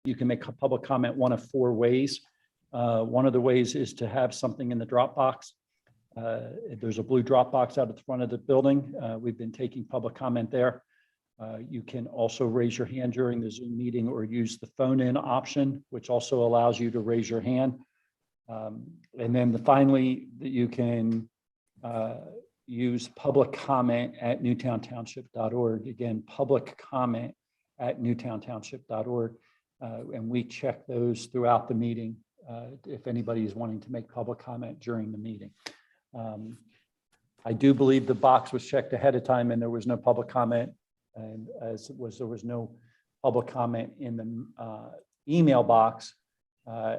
You can make a public comment one of four ways. One of the ways is to have something in the drop box. There's a blue drop box out at the front of the building. We've been taking public comment there. You can also raise your hand during the Zoom meeting or use the phone in option, which also allows you to raise your hand. And then finally, you can use public comment at newtowntownship.org. Again, public comment at newtowntownship.org. And we check those throughout the meeting if anybody is wanting to make public comment during the meeting. I do believe the box was checked ahead of time and there was no public comment. And there was no public comment in the email box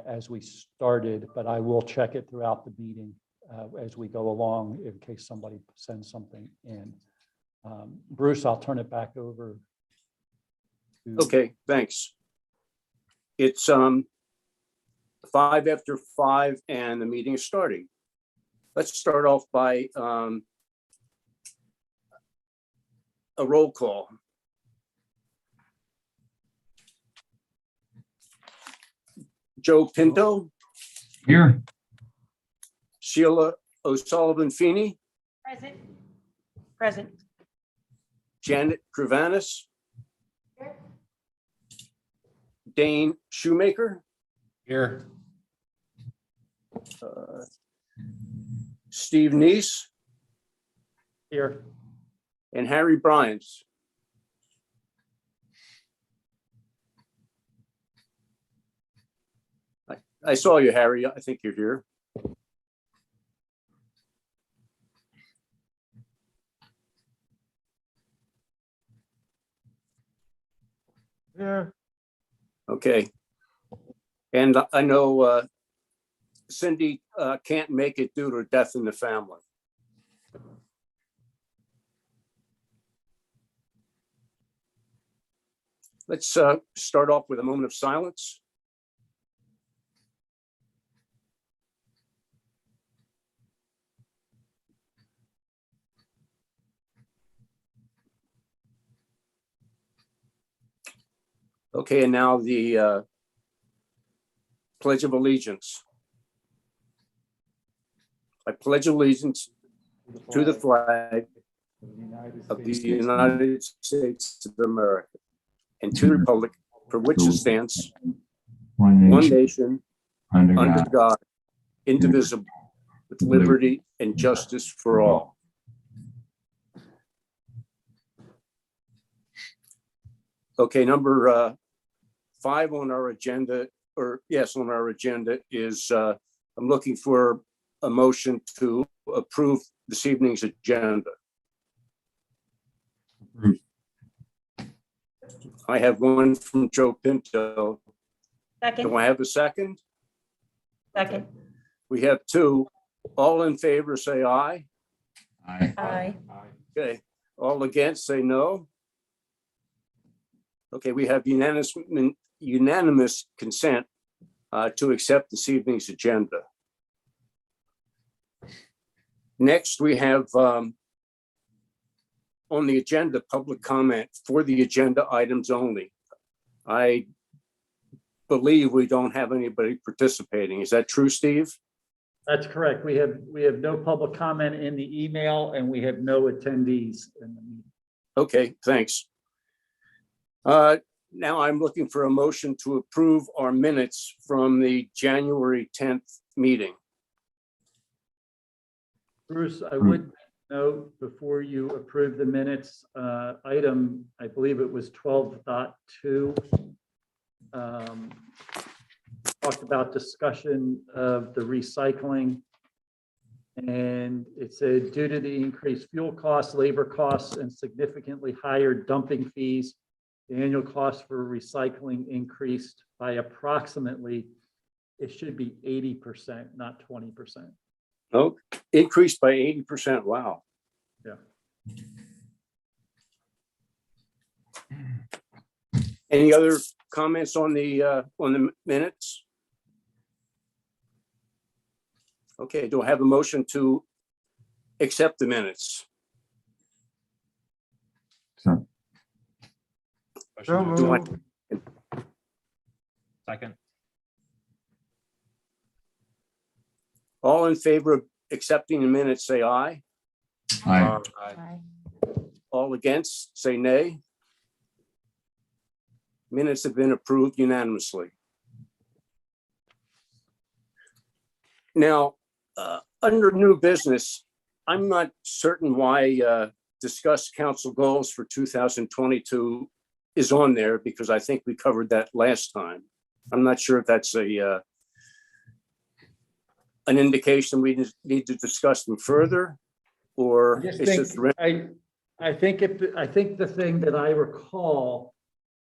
as we started, but I will check it throughout the meeting as we go along in case somebody sends something in. Bruce, I'll turn it back over to... Okay, thanks. It's 5 after 5 and the meeting is starting. Let's start off by a roll call. Joe Pinto. Here. Sheila O'Sullivan Feeney. Present. Present. Janet Kravanis. Dane Shoemaker. Here. Steve Neese. Here. And Harry Bryans. I saw you, Harry. I think you're here. Yeah. Okay. And I know Cindy can't make it due to death in the family. Let's start off with a moment of silence. Okay, and now the Pledge of Allegiance. I pledge allegiance to the flag of the United States of America and to the republic for which it stands, one nation, under God, indivisible, with liberty and justice for all. Okay, number 5 on our agenda, or yes, on our agenda is I'm looking for a motion to approve this evening's agenda. I have one from Joe Pinto. Second. Do I have a second? Second. We have 2. All in favor, say aye. Aye. Aye. Okay. All against, say no. Okay, we have unanimous consent to accept this evening's agenda. Next, we have on the agenda, public comment for the agenda items only. I believe we don't have anybody participating. Is that true, Steve? That's correct. We have no public comment in the email and we have no attendees in the meeting. Okay, thanks. Now I'm looking for a motion to approve our minutes from the January 10th meeting. Bruce, I would note before you approve the minutes, item, I believe it was 12.2, talked about discussion of the recycling. And it said, due to the increased fuel costs, labor costs, and significantly higher dumping fees, the annual cost for recycling increased by approximately, it should be 80%, not 20%. Oh, increased by 80%. Wow. Yeah. Any other comments on the minutes? Okay, do I have a motion to accept the minutes? So, Do Second. All in favor of accepting the minutes, say aye. Aye. Aye. All against, say nay. Minutes have been approved unanimously. Now, under new business, I'm not certain why discuss council goals for 2022 is on there, because I think we covered that last time. I'm not sure if that's an indication we need to discuss them further, or I just it's think, just I think the thing that I recall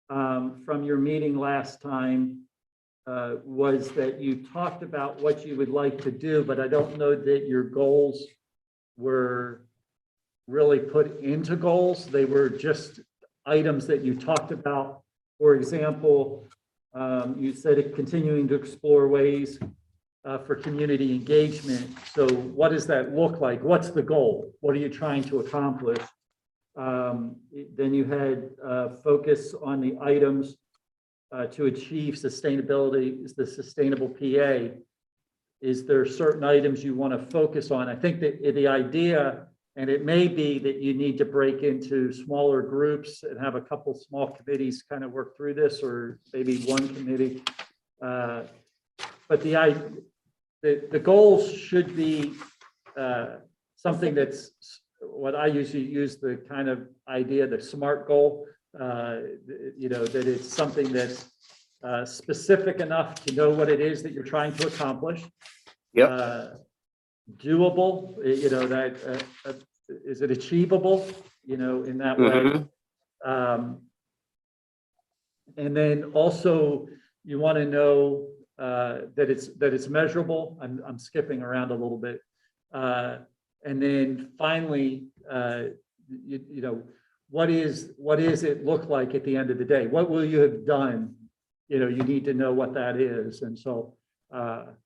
from your meeting last time was that you talked about what you would like to do, but I don't know that your goals were really put into goals. They were just items that you talked about. For example, you said continuing to explore ways for community engagement. So what does that look like? What's the goal? What are you trying to accomplish? Then you had focus on the items to achieve sustainability, the sustainable PA. Is there certain items you want to focus on? I think that the idea, and it may be that you need to break into smaller groups and have a couple small committees kind of work through this, or maybe one committee. But the goals should be something that's what I usually use, the kind of idea, the SMART goal, you know, that it's something that's specific enough to know what it is that you're trying to accomplish. Yep. Doable, you know, that is it achievable, you know, in that way. And then also you want to know that it's measurable. I'm skipping around a little bit. And then finally, you know, what is it look like at the end of the day? What will you have done? You know, you need to know what that is. And so that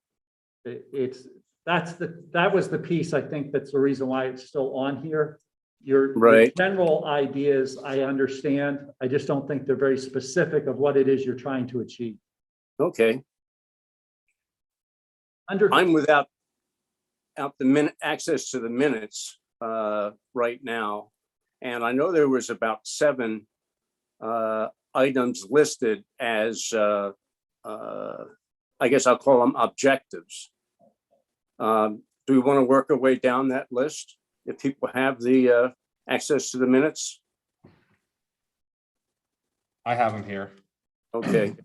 was the piece, I think, that's the reason why it's still on here. Your general ideas, I understand. I just don't think they're very specific of what it is you're trying to achieve. Okay. I'm without the access to the minutes right now, and I know there was about 7 items listed as I guess I'll call them objectives. Do we want to work our way down that list if people have the access to the minutes? I have them here. Okay.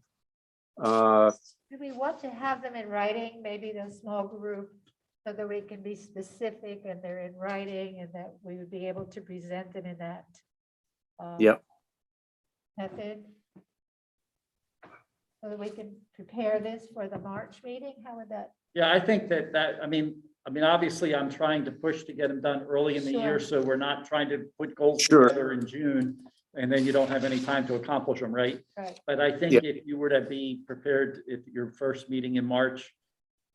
Do we want to have them in writing, maybe in a small group, so that we can be specific and they're in writing and that we would be able to present them in that method? So that we can prepare this for the March meeting? How would that? Yeah, I think that I mean, obviously I'm trying to push to get them done early in the year. So we're not trying to put goals together in June and then you don't have any time to accomplish them, right? Right. But I think if you were to be prepared at your first meeting in March,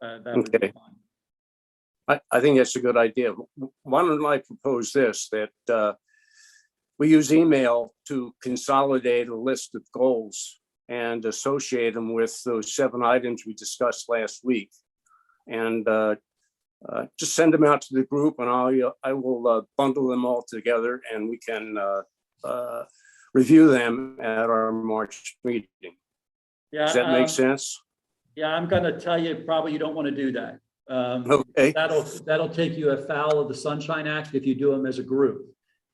that would be fine. I think that's a good idea. Why don't I propose this, that we use email to consolidate a list of goals and associate them with those 7 items we discussed last week. And just send them out to the group, and I will bundle them all together, and we can review them at our March meeting. Yeah. Does that make sense? Yeah, I'm going to tell you, probably you don't want to do that. Okay. That'll take you afoul of the Sunshine Act if you do them as a group.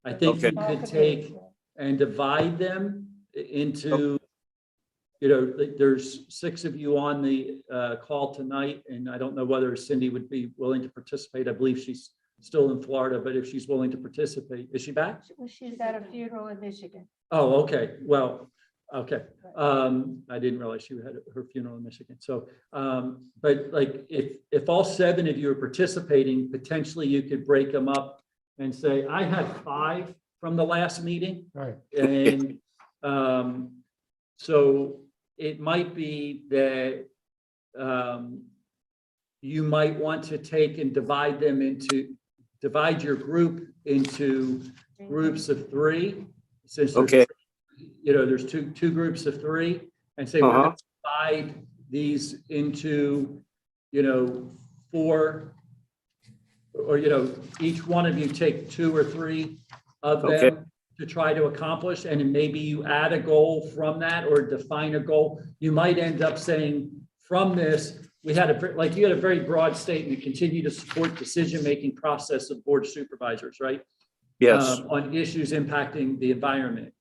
I think you could take and divide them into, you know, there's 6 of you on the call tonight, and I don't know whether Cindy would be willing to participate. I believe she's still in Florida, but if she's willing to participate, is she back? Well, she's at a funeral in Michigan. Oh, okay. Well, okay. I didn't realize she had her funeral in Michigan. So, but like if all 7 of you are participating, potentially you could break them up and say, I had 5 from the last meeting. Right. And so it might be that you might want to take and divide your group into groups of 3, since there's, you know, there's two groups of 3, and say we're gonna divide these into, you know, 4, or, you know, each one of you take 2 or 3 of them Okay. to try to accomplish, and then maybe you add a goal from that or define a goal. You might end up saying, from this, we had like you had a very broad statement, continue to support decision-making process of board of supervisors, right? Yes, On issues impacting the environment.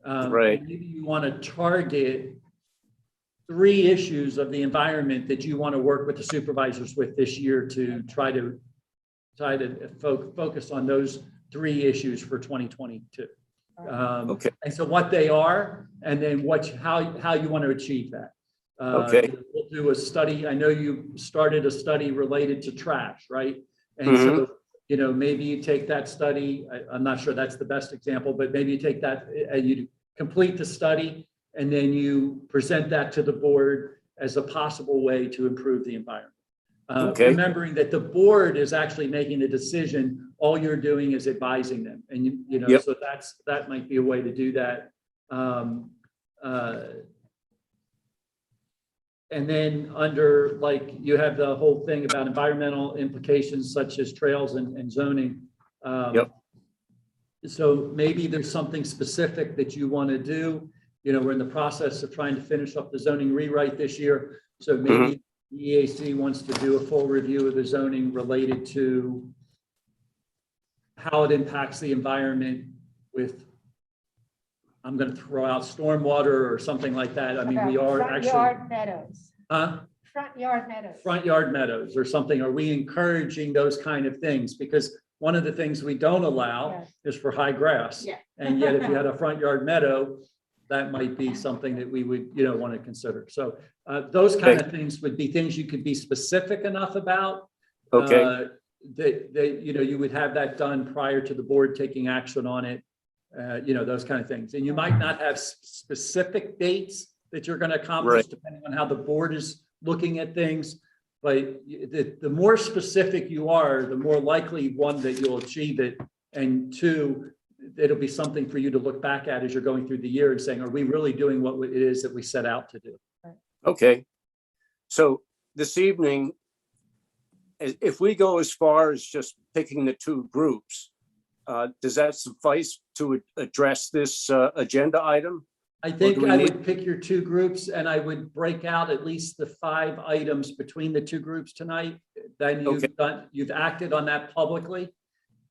Right. Maybe you want to target 3 issues of the environment that you want to work with the supervisors with this year to try to focus on those 3 issues for 2022. Okay. And so what they are, and then how you want to achieve that. Okay. We'll do a study. I know you started a study related to trash, right? And so, you know, maybe you take that study. I'm not sure that's the best example, but maybe you take that and you complete the study, and then you present that to the board as a possible way to improve the environment. Okay. Remembering that the board is actually making the decision, all you're doing is advising them. And you know, Yep. so that might be a way to do that. And then under, like, you have the whole thing about environmental implications such as trails and zoning. Yep. So maybe there's something specific that you want to do. You know, we're in the process of trying to finish up the zoning rewrite this year. So maybe the EAC wants to do a full review of the zoning related to how it impacts the environment with, I'm going to throw out stormwater or something like that. I mean, we are Front actually. yard meadows, Huh? front yard meadows. Front yard meadows or something. Are we encouraging those kind of things? Because one of the things we don't allow Yes. is for high grass. Yeah. And yet if you had a front yard meadow, that might be something that we would, you know, want to consider. So those kind of things would be things you could be specific enough about. Okay. That, you know, you would have that done prior to the board taking action on it. You know, those kind of things. And you might not have specific dates that you're going to accomplish, Right. depending on how the board is looking at things. But the more specific you are, the more likely, 1, that you'll achieve it, and 2, it'll be something for you to look back at as you're going through the year and saying, are we really doing what it is that we set out to do? Okay. So this evening, if we go as far as just picking the 2 groups, does that suffice to address this agenda item? I think do we I need- would pick your 2 groups, and I would break out at least the 5 items between the 2 groups tonight. Then you've acted on that publicly.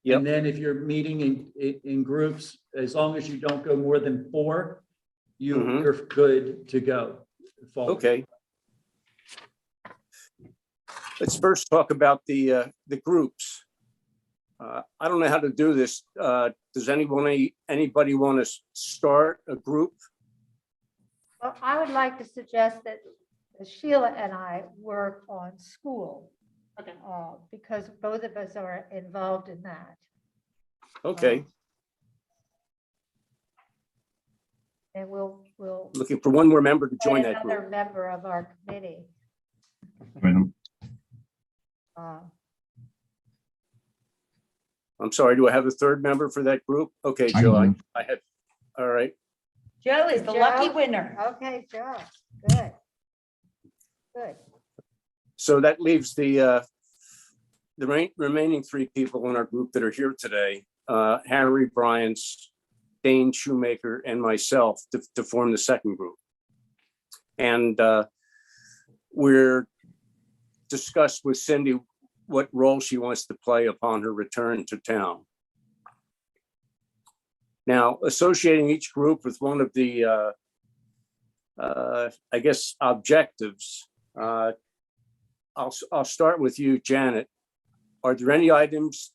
Yep. And then if you're meeting in groups, as long as you don't go more than 4, you're good to go forward. Okay. Let's first talk about the groups. I don't know how to do this. Does anybody want to start a group? Well, I would like to suggest that Sheila and I work on school. Okay. Because both of us are involved in that. Okay, And we'll looking for one more member to join add that another group. member of our committee. Uh, I'm sorry, do I have a 3rd member for that group? Okay, I Joe, do. I have, all right. Joe is the lucky Joe? winner. Okay, Joe, good. Good. So that leaves the remaining 3 people in our group that are here today, Harry Bryans, Dane Shoemaker, and myself to form the 2nd group. And we're discussed with Cindy what role she wants to play upon her return to town. Now, associating each group with one of the, I guess, objectives, I'll start with you, Janet. Are there any items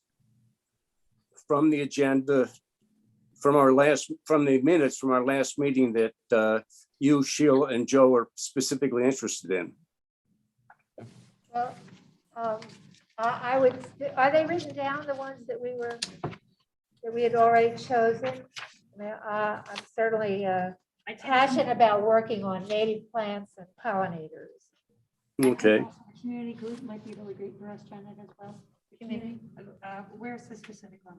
from the agenda from the minutes from our last meeting that you, Sheila, and Joe are specifically interested in? Well, I would, are they written down, the ones that we had already chosen? I mean, I'm certainly passionate about working on native plants and pollinators. Okay, Community group might be really great for us, Janet, as well. Community, where's the specific one?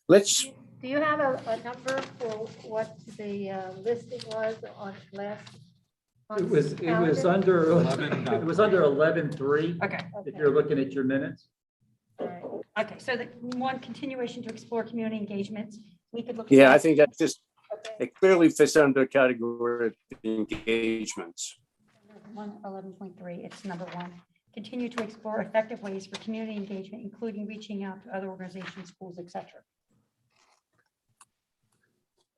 let's Do you have a number for what the listing was on last? It was calendar? under, 11. it was under 11.3, Okay, if Okay, you're looking at your minutes. all right. okay, so the one continuation to explore community engagements, we could look. at Yeah, I that. think that just, Okay. it clearly fits under the category of engagements. 11.3, it's number one. Continue to explore effective ways for community engagement, including reaching out to other organizations, schools, et cetera.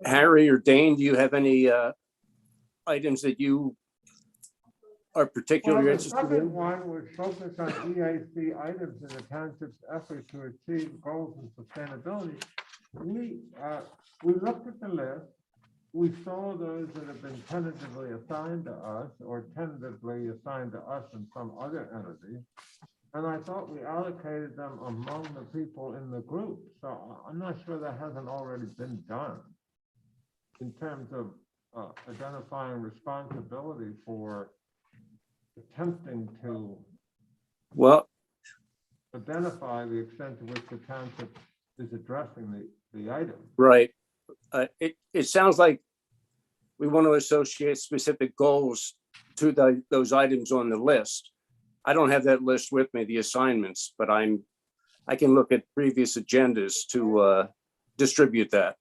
Harry or Dane, do you have any items that you are Well, particularly the interested second in? one was focused on EAC items in the township's effort to achieve goals and sustainability. We looked at the list. We saw those that have been tentatively assigned to us or tentatively assigned to us and some other entity. And I thought we allocated them among the people in the group. So I'm not sure that hasn't already been done in terms of identifying responsibility for attempting to Well, identify the extent to which the township is addressing the item. right. It sounds like we want to associate specific goals to those items on the list. I don't have that list with me, the assignments, but I can look at previous agendas to distribute that.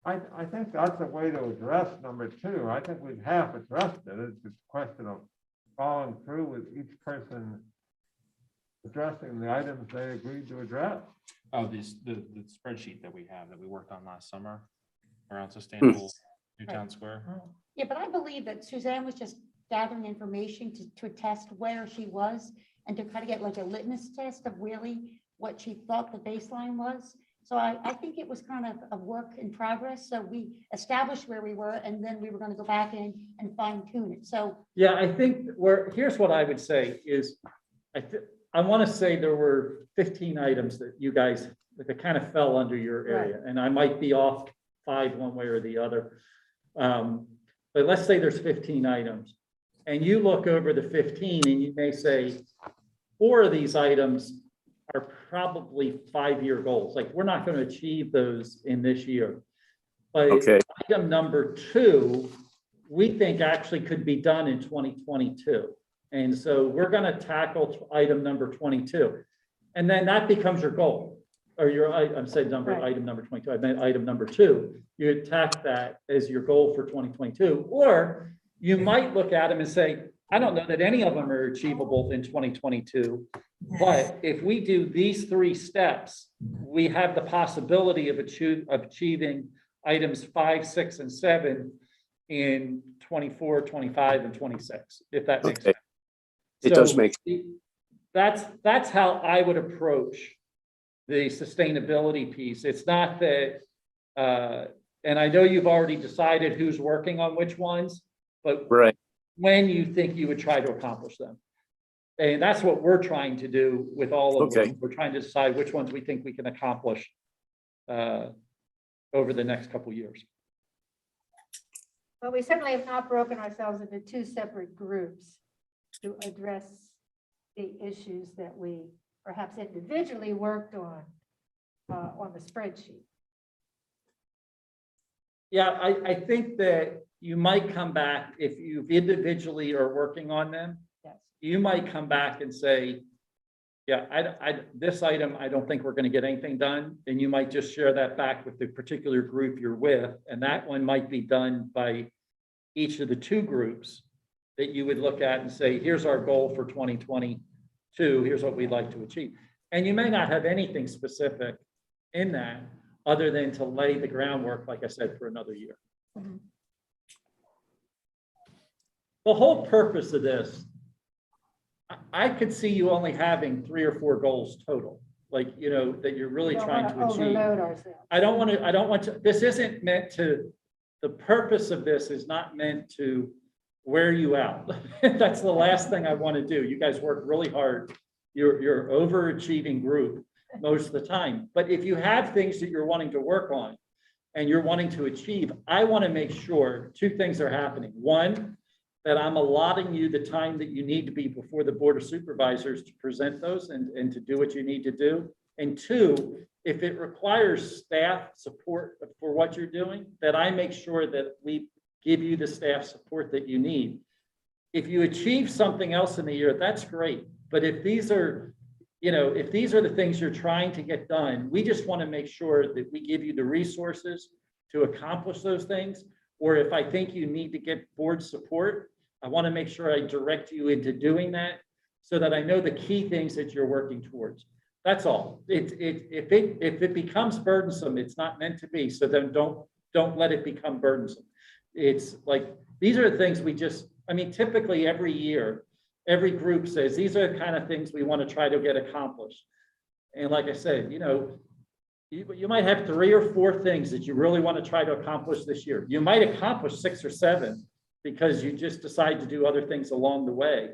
I think that's a way to address number two. I think we've half addressed it. It's a question of following through with each person addressing the items they agreed to address. Oh, the spreadsheet that we have that we worked on last summer around sustainable Newtown Square. Yeah, but I believe that Suzanne was just gathering information to test where she was and to kind of get like a litmus test of really what she thought the baseline was. So I think it was kind of a work in progress. So we established where we were and then we were going to go back in and fine tune it. So Yeah, I think here's what I would say is, I want to say there were 15 items that you guys, that kind of fell under your area, and I might be off 5 one way or the other. But let's say there's 15 items, and you look over the 15 and you may say, 4 of these items are probably 5-year goals. Like, we're not going to achieve those in this year. But Okay. item number 2, we think actually could be done in 2022. And so we're going to tackle item number 22. And then that becomes your goal, or I'm saying item number 22. I meant item number 2. You attack that as your goal for 2022. Or you might look at them and say, I don't know that any of them are achievable in 2022. But if we do these 3 steps, we have the possibility of achieving items 5, 6, and 7 in 24, 25, and 26, if that makes sense. It does make, That's how I would approach the sustainability piece. It's not that, and I know you've already decided who's working on which ones, but right. when you think you would try to accomplish them. And that's what we're trying to do with all of Okay. them. We're trying to decide which ones we think we can accomplish over the next couple of years. But we certainly have not broken ourselves into 2 separate groups to address the issues that we perhaps individually worked on the spreadsheet. Yeah, I think that you might come back, if you individually are working on them, Yes. you might come back and say, yeah, this item, I don't think we're going to get anything done. And you might just share that back with the particular group you're with. And that one might be done by each of the 2 groups that you would look at and say, here's our goal for 2022. Here's what we'd like to achieve. And you may not have anything specific in that other than to lay the groundwork, like I said, for another year. Mhm. The whole purpose of this, I could see you only having 3 or 4 goals total, like, that you're really We don't trying wanna to achieve. overload ourselves. I don't want to, this isn't meant to, the purpose of this is not meant to wear you out. That's the last thing I want to do. You guys work really hard. You're overachieving group most of the time. But if you have things that you're wanting to work on and you're wanting to achieve, I want to make sure 2 things are happening. One, that I'm allotting you the time that you need to be before the Board of Supervisors to present those and to do what you need to do. And 2, if it requires staff support for what you're doing, then I make sure that we give you the staff support that you need. If you achieve something else in the year, that's great. But if these are, if these are the things you're trying to get done, we just want to make sure that we give you the resources to accomplish those things. Or if I think you need to get board support, I want to make sure I direct you into doing that so that I know the key things that you're working towards. That's all. If it becomes burdensome, it's not meant to be. So then don't let it become burdensome. It's like, these are the things we just, typically every year, every group says, these are the kind of things we want to try to get accomplished. And like I said, you might have 3 or 4 things that you really want to try to accomplish this year. You might accomplish 6 or 7 because you just decide to do other things along the way.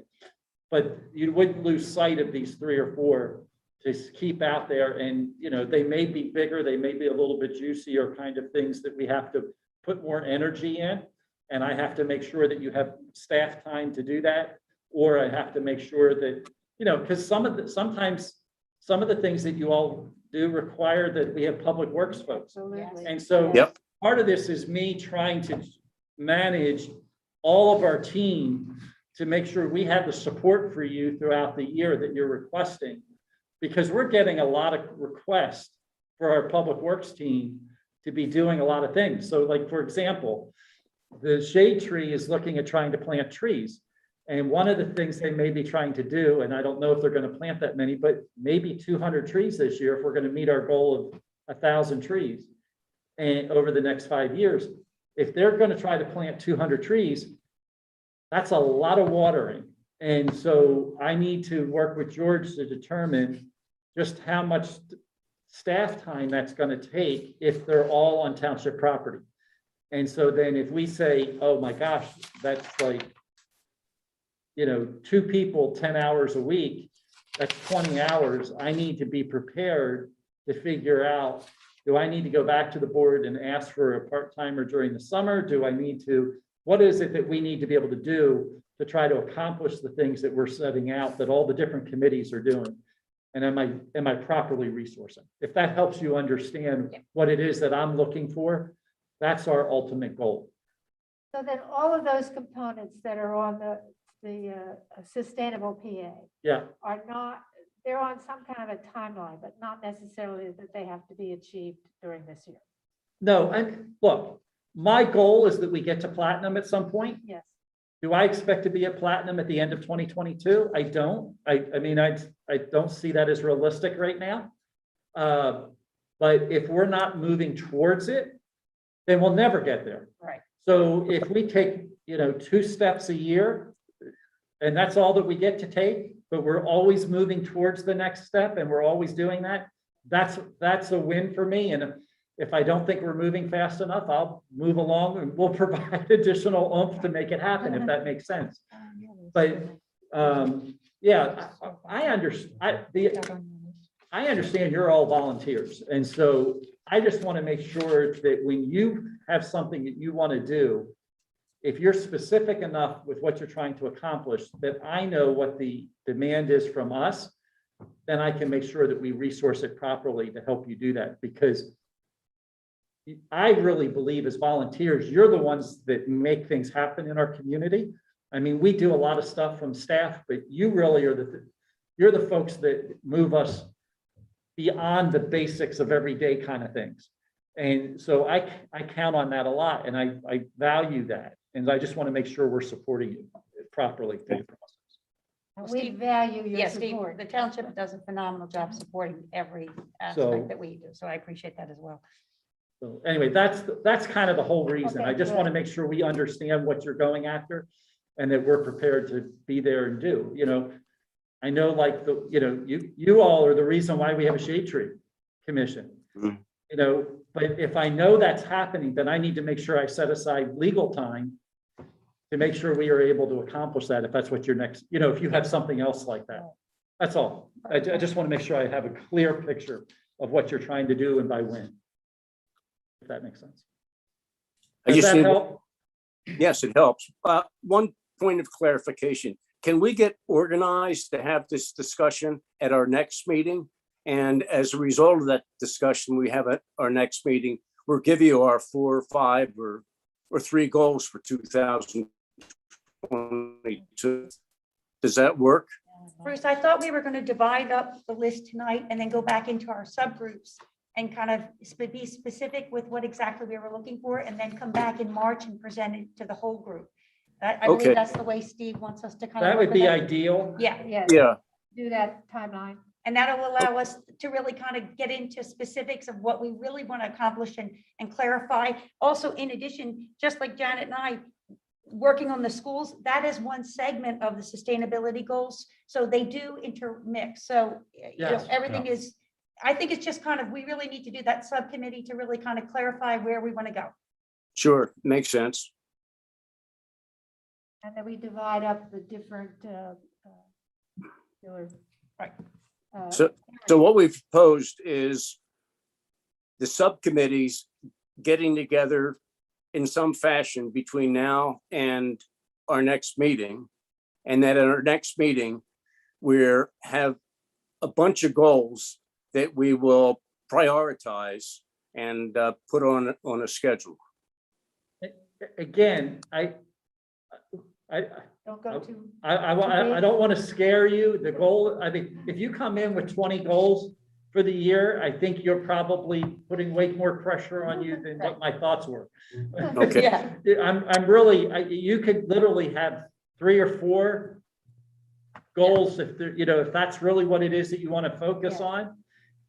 But you wouldn't lose sight of these 3 or 4 to keep out there. And, they may be bigger, they may be a little bit juicier kind of things that we have to put more energy in. And I have to make sure that you have staff time to do that. Or I have to make sure that, because sometimes some of the things that you all do require that we have public works folks. Absolutely. And so Yep. part of this is me trying to manage all of our team to make sure we have the support for you throughout the year that you're requesting. Because we're getting a lot of requests for our public works team to be doing a lot of things. So like, for example, the shade tree is looking at trying to plant trees. And one of the things they may be trying to do, and I don't know if they're going to plant that many, but maybe 200 trees this year if we're going to meet our goal of 1,000 trees and over the next 5 years. If they're going to try to plant 200 trees, that's a lot of watering. And so I need to work with George to determine just how much staff time that's going to take if they're all on township property. And so then if we say, oh my gosh, that's like, 2 people, 10 hours a week, that's 20 hours. I need to be prepared to figure out, do I need to go back to the board and ask for a part-timer during the summer? Do I need to, what is it that we need to be able to do to try to accomplish the things that we're setting out that all the different committees are doing? And am I properly resourcing? If that helps you understand what it is that I'm looking for, that's our ultimate goal. So then all of those components that are on the sustainable PA Yeah. are not, they're on some kind of a timeline, but not necessarily that they have to be achieved during this year. No, and look, my goal is that we get to platinum at some point. Yes. Do I expect to be at platinum at the end of 2022? I don't. I don't see that as realistic right now. But if we're not moving towards it, then we'll never get there. Right. So if we take, 2 steps a year, and that's all that we get to take, but we're always moving towards the next step and we're always doing that, that's a win for me. And if I don't think we're moving fast enough, I'll move along and we'll provide additional oomph to make it happen, if that makes sense. But yeah, I understand you're all volunteers. And so I just want to make sure that when you have something that you want to do, if you're specific enough with what you're trying to accomplish, that I know what the demand is from us, then I can make sure that we resource it properly to help you do that. Because I really believe as volunteers, you're the ones that make things happen in our community. We do a lot of stuff from staff, but you really are you're the folks that move us beyond the basics of everyday kind of things. And so I count on that a lot, and I value that. And I just want to make sure we're supporting you properly through the process. We value your Yes, Steve, support. the township does a phenomenal job supporting every So- aspect that we do, so I appreciate that as well. So anyway, that's kind of the whole reason. Okay, I just good. want to make sure we understand what you're going after and that we're prepared to be there and do, I know like you all are the reason why we have a shade tree commission, but if I know that's happening, then I need to make sure I set aside legal time to make sure we are able to accomplish that. If that's what your next, if you have something else like that, that's all. I just want to make sure I have a clear picture of what you're trying to do and by when. If that makes sense. I Does just that need- help? Yes, it helps. One point of clarification. Can we get organized to have this discussion at our next meeting And as a result of that discussion, we have at our next meeting, we'll give you our 4 or 5 or 3 goals for 2022. Does that work? Bruce, I thought we were going to divide up the list tonight and then go back into our subgroups and kind of be specific with what exactly we were looking for, and then come back in March and present it to the whole group. I Okay. believe that's the way Steve wants us to kind of. That would be ideal. Yeah, Yeah, Yeah, do that timeline. and that'll allow us to really kind of get into specifics of what we really want to accomplish and clarify. Also, in addition, just like Janet and I, working on the schools, that is one segment of the sustainability goals. So they do intermix. So, Yes. everything is, I think it's just kind of, we really need to do that subcommittee to really kind of clarify where we want to go. sure, makes sense. And then we divide up the different, pillars. Right. So what we've proposed is the subcommittees getting together in some fashion between now and our next meeting. And that at our next meeting, we'll have a bunch of goals that we will prioritize and put on a schedule. Again, Don't go to, I don't want to scare you. The goal, I mean, if you come in with 20 goals for the year, I think you're probably putting way more pressure on you than what my thoughts were. Okay. Yeah. I'm really, you could literally have 3 or 4 goals if there, if that's really what it is that you want to focus on.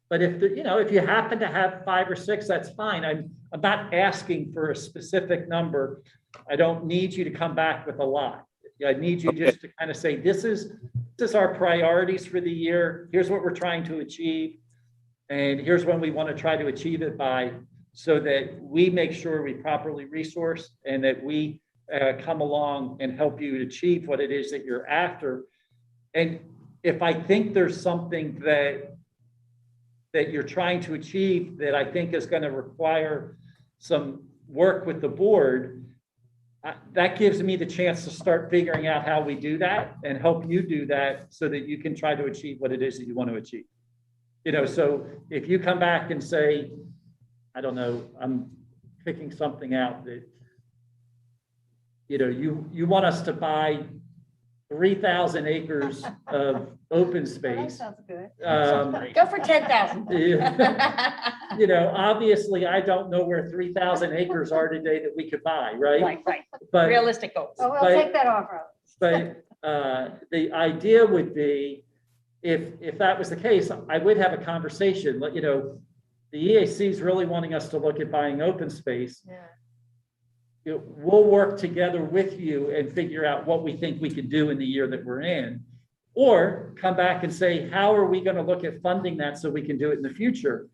But if if you happen to have 5 or 6, that's fine. I'm not asking for a specific number. I don't need you to come back with a lot. I need you just to kind of say, this is our priorities for the year. Here's what we're trying to achieve. And here's when we want to try to achieve it by, so that we make sure we properly resource and that we come along and help you achieve what it is that you're after. And if I think there's something that you're trying to achieve that I think is going to require some work with the board, that gives me the chance to start figuring out how we do that and help you do that so that you can try to achieve what it is that you want to achieve. So if you come back and say, I don't know, I'm picking something out that, you want us to buy 3,000 acres of open that space. sounds good. Go for 10,000. Obviously, I don't know where 3,000 acres are today that we could buy, right? Right. But, Realistic goals. Oh, we'll But- take that off, Robert. but the idea would be, if that was the case, I would have a conversation, the EAC is really wanting us to look at buying open space. Yeah. We'll work together with you and figure out what we think we can do in the year that we're in. Or come back and say, how are we going to look at funding that so we can do it in the future?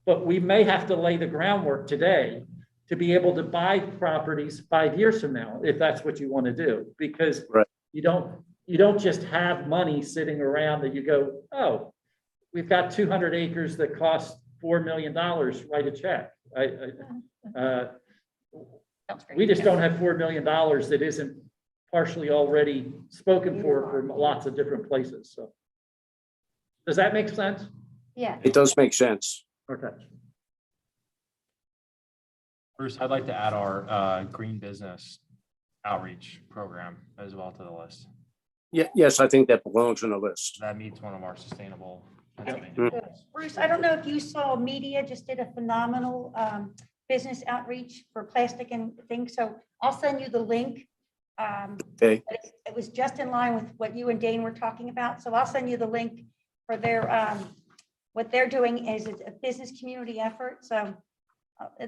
But we may have to lay the groundwork today to be able to buy properties 5 years from now, if that's what you want to do. Because Right. you don't just have money sitting around that you go, oh, we've got 200 acres that cost $4 million, write a check. Sounds great. We just don't have $4 million that isn't partially already spoken for from lots of different places. So does that make sense? Yeah. It does make sense. Okay. Bruce, I'd like to add our green business outreach program as well to the list. Yeah, yes, I think that belongs on the list. That meets one of our sustainable. Bruce, I don't know if you saw, media just did a phenomenal business outreach for plastic and things. So I'll send you the link. Okay. It was just in line with what you and Dane were talking about. So I'll send you the link for their, what they're doing is a business community effort. So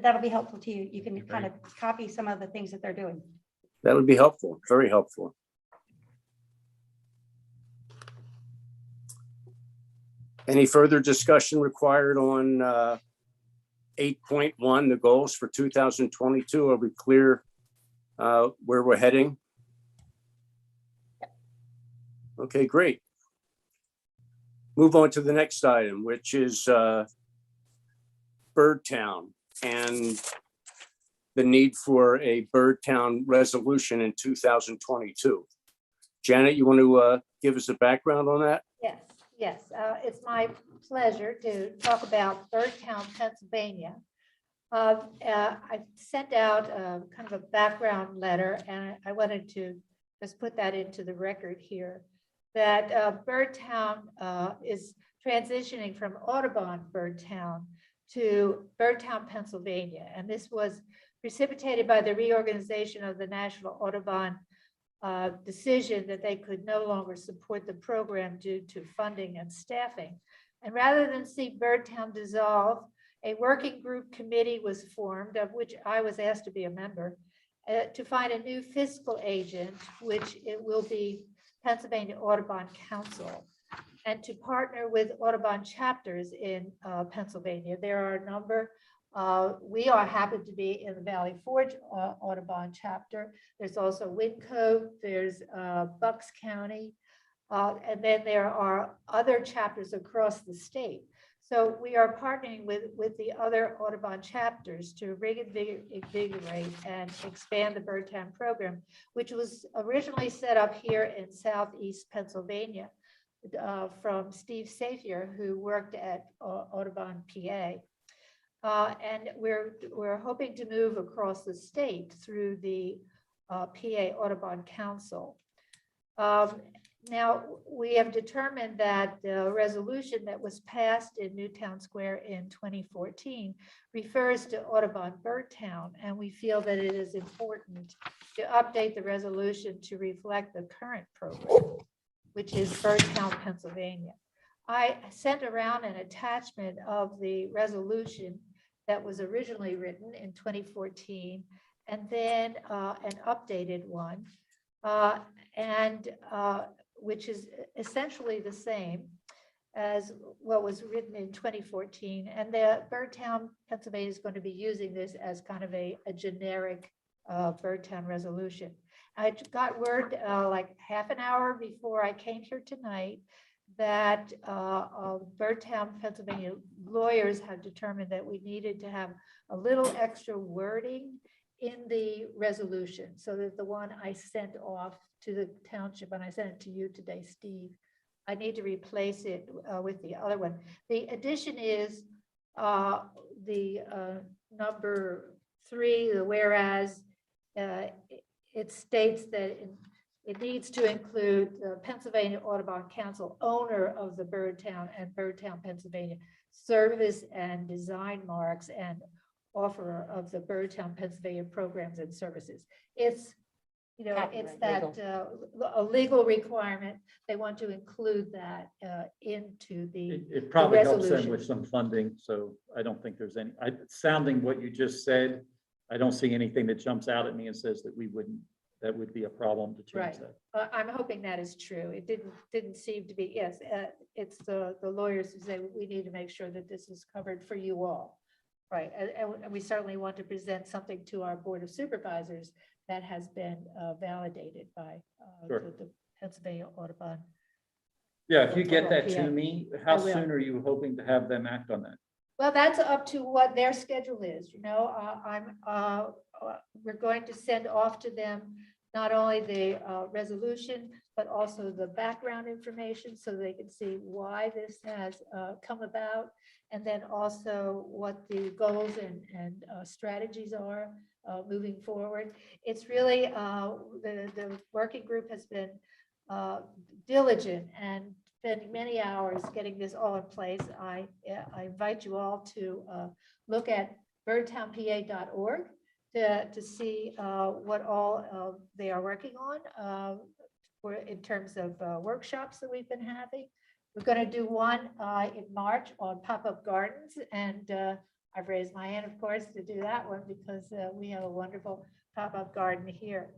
that'll be helpful to you. You can kind of copy some of the things that they're doing. That would be helpful, very helpful. Any further discussion required on 8.1, the goals for 2022? Are we clear where we're heading? Okay, great. Move on to the next item, which is Birdtown and the need for a Birdtown resolution in 2022. Janet, you want to give us a background on that? Yes, Yes, it's my pleasure to talk about Birdtown, Pennsylvania. I sent out kind of a background letter, and I wanted to just put that into the record here, that Birdtown is transitioning from Audubon Birdtown to Birdtown, Pennsylvania. And this was precipitated by the reorganization of the National Audubon decision that they could no longer support the program due to funding and staffing. And rather than see Birdtown dissolve, a working group committee was formed, of which I was asked to be a member, to find a new fiscal agent, which it will be Pennsylvania Audubon Council, and to partner with Audubon chapters in Pennsylvania. There are a number. We are happy to be in the Valley Forge Audubon chapter. There's also Windcove, there's Bucks County, and then there are other chapters across the state. So we are partnering with the other Audubon chapters to reinvigorate and expand the Birdtown program, which was originally set up here in Southeast Pennsylvania from Steve Safier, who worked at Audubon, PA. And we're hoping to move across the state through the PA Audubon Council. Now, we have determined that the resolution that was passed in Newtown Square in 2014 refers to Audubon Birdtown, and we feel that it is important to update the resolution to reflect the current program, which is Birdtown, Pennsylvania. I sent around an attachment of the resolution that was originally written in 2014, and then an updated one, which is essentially the same as what was written in 2014. And the Birdtown, Pennsylvania is going to be using this as kind of a generic Birdtown resolution. I got word like half an hour before I came here tonight that Birdtown, Pennsylvania lawyers have determined that we needed to have a little extra wording in the resolution, so that the one I sent off to the township, and I sent it to you today, Steve, I need to replace it with the other one. The addition is the number 3, the whereas it states that it needs to include the Pennsylvania Audubon Council, owner of the Birdtown and Birdtown, Pennsylvania service and design marks, and offerer of the Birdtown, Pennsylvania programs and services. It's, you know, it's that a legal requirement. They want to include that into the It probably helps them resolution. with some funding, so I don't think there's any, sounding what you just said, I don't see anything that jumps out at me and says that that would be a problem to change Right. that. I'm hoping that is true. It didn't seem to be, yes, it's the lawyers who say we need to make sure that this is covered for you all. Right, and we certainly want to present something to our Board of Supervisors that has been validated by Sure. the Pennsylvania Audubon. Yeah, if you get that Yeah. to me, I how will. soon are you hoping to have them act on that? Well, that's up to what their schedule is, you know. We're going to send off to them not only the resolution, but also the background information, so they can see why this has come about, and then also what the goals and strategies are moving forward. It's really, the working group has been diligent and spending many hours getting this all in place. I invite you all to look at birdtownpa.org to see what all they are working on in terms of workshops that we've been having. We're going to do one in March on pop-up gardens, and I've raised my hand, of course, to do that one because we have a wonderful pop-up garden here.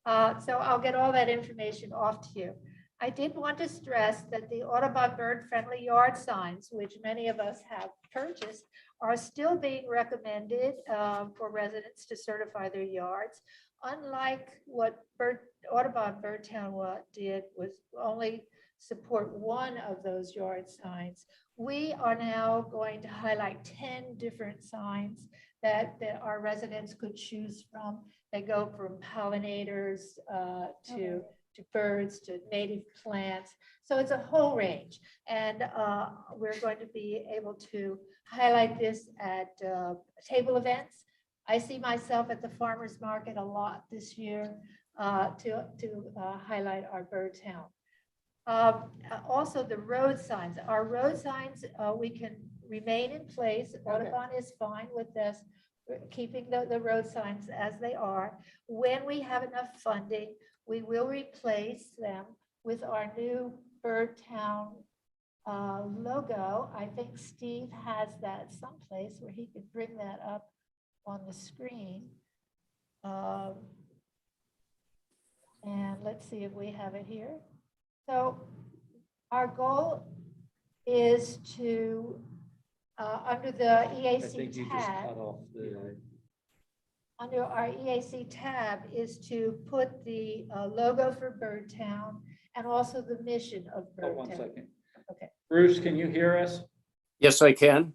So I'll get all that information off to you. I did want to stress that the Audubon bird-friendly yard signs, which many of us have purchased, are still being recommended for residents to certify their yards. Unlike what Audubon Birdtown did, was only support one of those yard signs. We are now going to highlight 10 different signs that our residents could choose from. They go from pollinators to birds, to native plants. So it's a whole range. And we're going to be able to highlight this at table events. I see myself at the farmer's market a lot this year to highlight our Birdtown. Also, the road signs. Our road signs, we can remain in place. Audubon is fine with this, keeping the road signs as they are. When we have enough funding, we will replace them with our new Birdtown logo. I think Steve has that someplace where he could bring that up on the screen. And let's see if we have it here. So our goal is to, under the EAC tab, under our EAC tab is to put the logo for Birdtown and also the mission of Hold one Birdtown. second. Okay. Bruce, can you hear us? Yes, I can.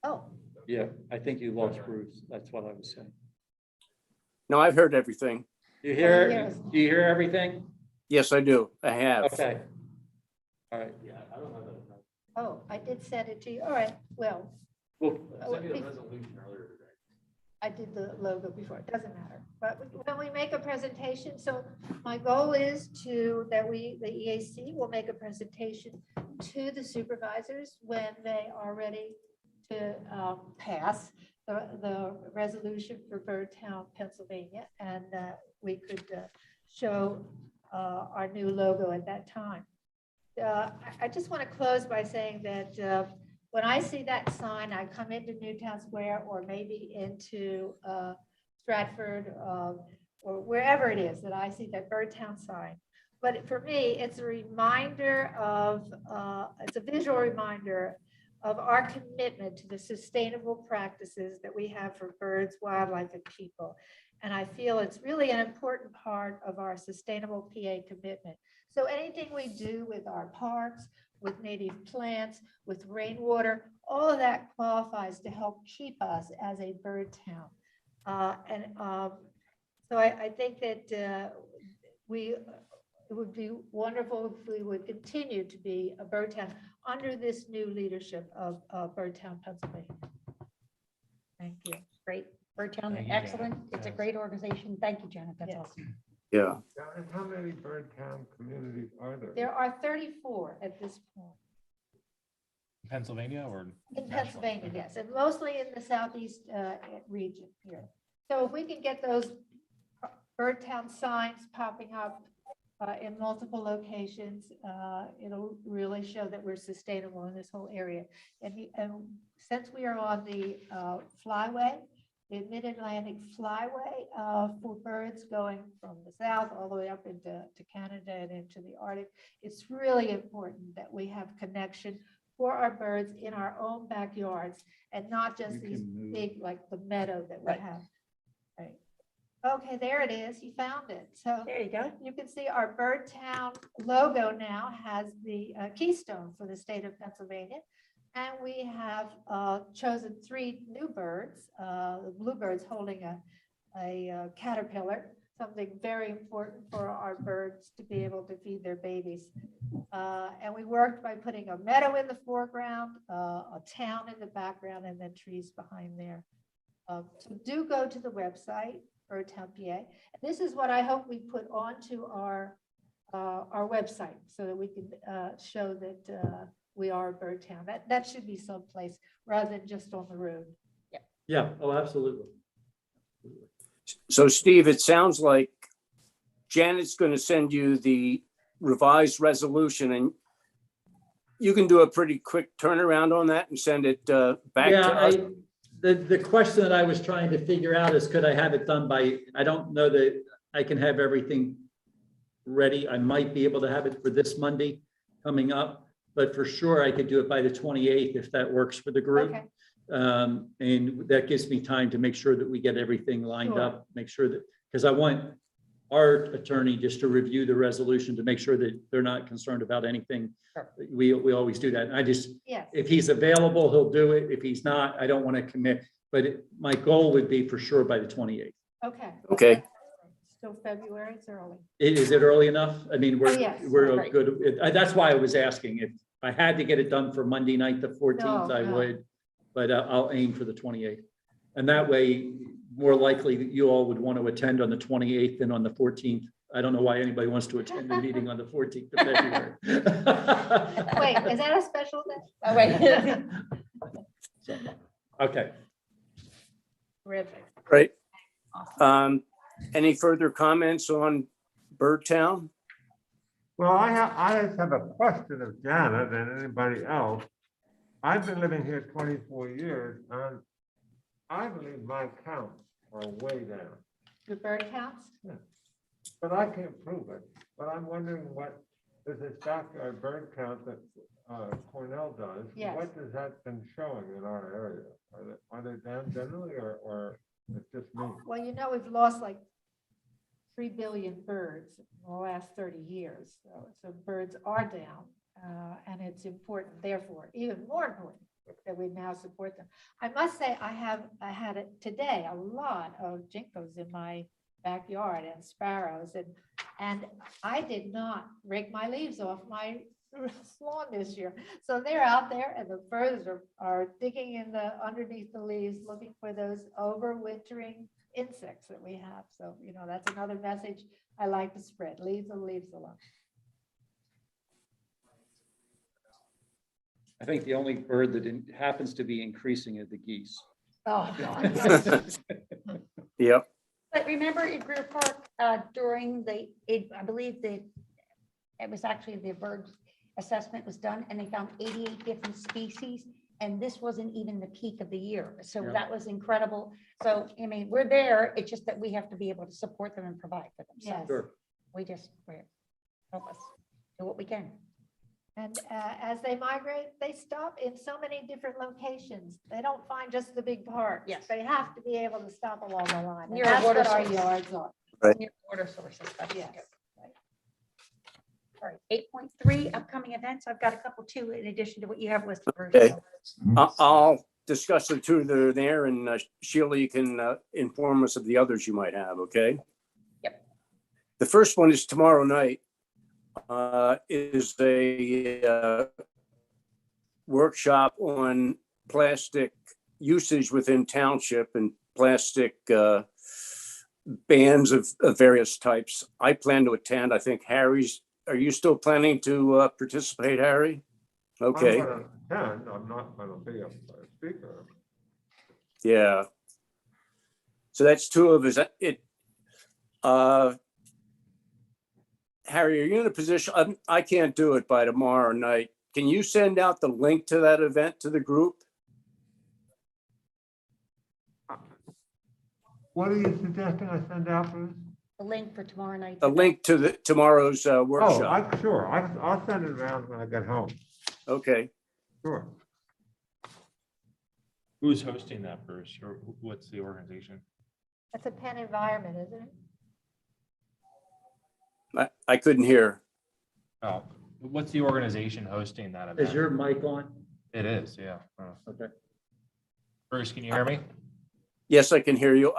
Oh, Yeah, I think you lost Bruce. That's what I was saying. No, I've heard everything. You hear hear, us. do you hear everything? Yes, I do. I have. Okay. All right. oh, I did send it to you. All right, well, Well, I did the logo before, it doesn't matter. But when we make a presentation, so my goal is that the EAC will make a presentation to the supervisors when they are ready to pass the resolution for Birdtown, Pennsylvania, and we could show our new logo at that time. I just want to close by saying that when I see that sign, I come into Newtown Square or maybe into Stratford or wherever it is that I see that Birdtown sign. But for me, it's a reminder of, it's a visual reminder of our commitment to the sustainable practices that we have for birds, wildlife, and people. And I feel it's really an important part of our sustainable PA commitment. So anything we do with our parks, with native plants, with rainwater, all of that qualifies to help keep us as a bird town. So I think that it would be wonderful if we would continue to be a bird town under this new leadership of Birdtown, Pennsylvania. Thank you. Great. Birdtown, Thank you, excellent. Janet. It's a great organization. Thank you, Janet. That's Yes. awesome. Yeah. And how many Birdtown communities are there? There are 34 at this point. Pennsylvania or? In national? Pennsylvania, yes, and mostly in the southeast region here. So if we can get those Birdtown signs popping up in multiple locations, it'll really show that we're sustainable in this whole area. And since we are on the flyway, the Mid-Atlantic Flyway for birds going from the south all the way up into Canada and into the Arctic, it's really important that we have connection for our birds in our own backyards and not just these big, like the meadow that we Right. have. Right. Okay, there it is. You found it. So There you go. you can see our Birdtown logo now has the keystone for the state of Pennsylvania. And we have chosen 3 new birds, the bluebirds holding a caterpillar, something very important for our birds to be able to feed their babies. And we worked by putting a meadow in the foreground, a town in the background, and then trees behind there. So do go to the website, Birdtown, PA. This is what I hope we put onto our website so that we can show that we are a bird town. That should be someplace rather than just on the road. yeah, oh, absolutely. So Steve, it sounds like Janet's going to send you the revised resolution and you can do a pretty quick turnaround on that and send it back Yeah, to us. the question that I was trying to figure out is could I have it done by, I don't know that I can have everything ready. I might be able to have it for this Monday coming up, but for sure I could do it by the 28th if that works for the group. Okay. And that gives me time to make sure that we get everything lined Sure. up, make sure that, because I want our attorney just to review the resolution to make sure that they're not concerned about anything. Sure. We always do that. And I just, Yes. if he's available, he'll do it. If he's not, I don't want to commit, but my goal would be for sure by the 28th. Okay. Okay. Still February, it's early. Is it early enough? I mean, Oh, yes. we're Right. good. That's why I was asking. If I had to get it done for Monday night, the 14th, No, I no. would, but I'll aim for the 28th. And that way, more likely that you all would want to attend on the 28th than on the 14th. I don't know why anybody wants to attend the meeting on the 14th of February. Wait, is that a special day? Oh, wait. Okay. Terrific. Great. Any further comments on Birdtown? Well, I just have a question of Janet and anybody else. I've been living here 24 years and I believe my counts are way down, The bird counts? but I can't prove it. But I'm wondering what, there's this backyard bird count that Cornell does. Yes. What has that been showing in our area? Are they down generally or it's just me? Well, you know, we've lost like 3 billion birds in the last 30 years. So birds are down, and it's important, therefore, even more important that we now support them. I must say, I had it today, a lot of jinkos in my backyard and sparrows, and I did not rake my leaves off my lawn this year. So they're out there and the birds are digging in underneath the leaves, looking for those overwintering insects that we have. So, you know, that's another message I like to spread. Leave the leaves alone. I think the only bird that happens to be increasing are the geese. Oh, God. Yep. But remember in Greer Park, during I believe it was actually the bird assessment was done and they found 88 different species. And this wasn't even the peak of the year. So Yeah. that was incredible. So, I mean, we're there. It's just that we have to be able to support them and provide for them. So Yes. Sure. we help us do what we can. And as they migrate, they stop in so many different locations. They don't find just the big parks. Yes. They have to be able to stop along the line. And Near a that's water what our source. yards are. Near water sources. That's Yes. good. All right, 8.3 upcoming events. I've got a couple too, in addition to what you have listed. Bruce. Okay. So, I'll discuss the two that are there and Sheila, you can inform us of the others you might have, okay? Yep. The first one is tomorrow night. Is a workshop on plastic usage within township and plastic bans of various types. I plan to attend. I think are you still planning to participate, Harry? Okay. I'm gonna attend. I'm not gonna be a speaker. Yeah. So that's two of us. Harry, are you in a position? I can't do it by tomorrow night. Can you send out the link to that event to the group? What are you suggesting I send out for this? the link for tomorrow night. A link to tomorrow's Oh, workshop. sure. I'll send it around when I get home. Okay. Sure. Who's hosting that, Bruce, or what's the organization? That's a Penn environment, isn't it? I couldn't hear. Oh, what's the organization hosting that event? Is your mic on? It is, yeah. Oh. Okay. Bruce, can you hear me? Yes, I can hear you.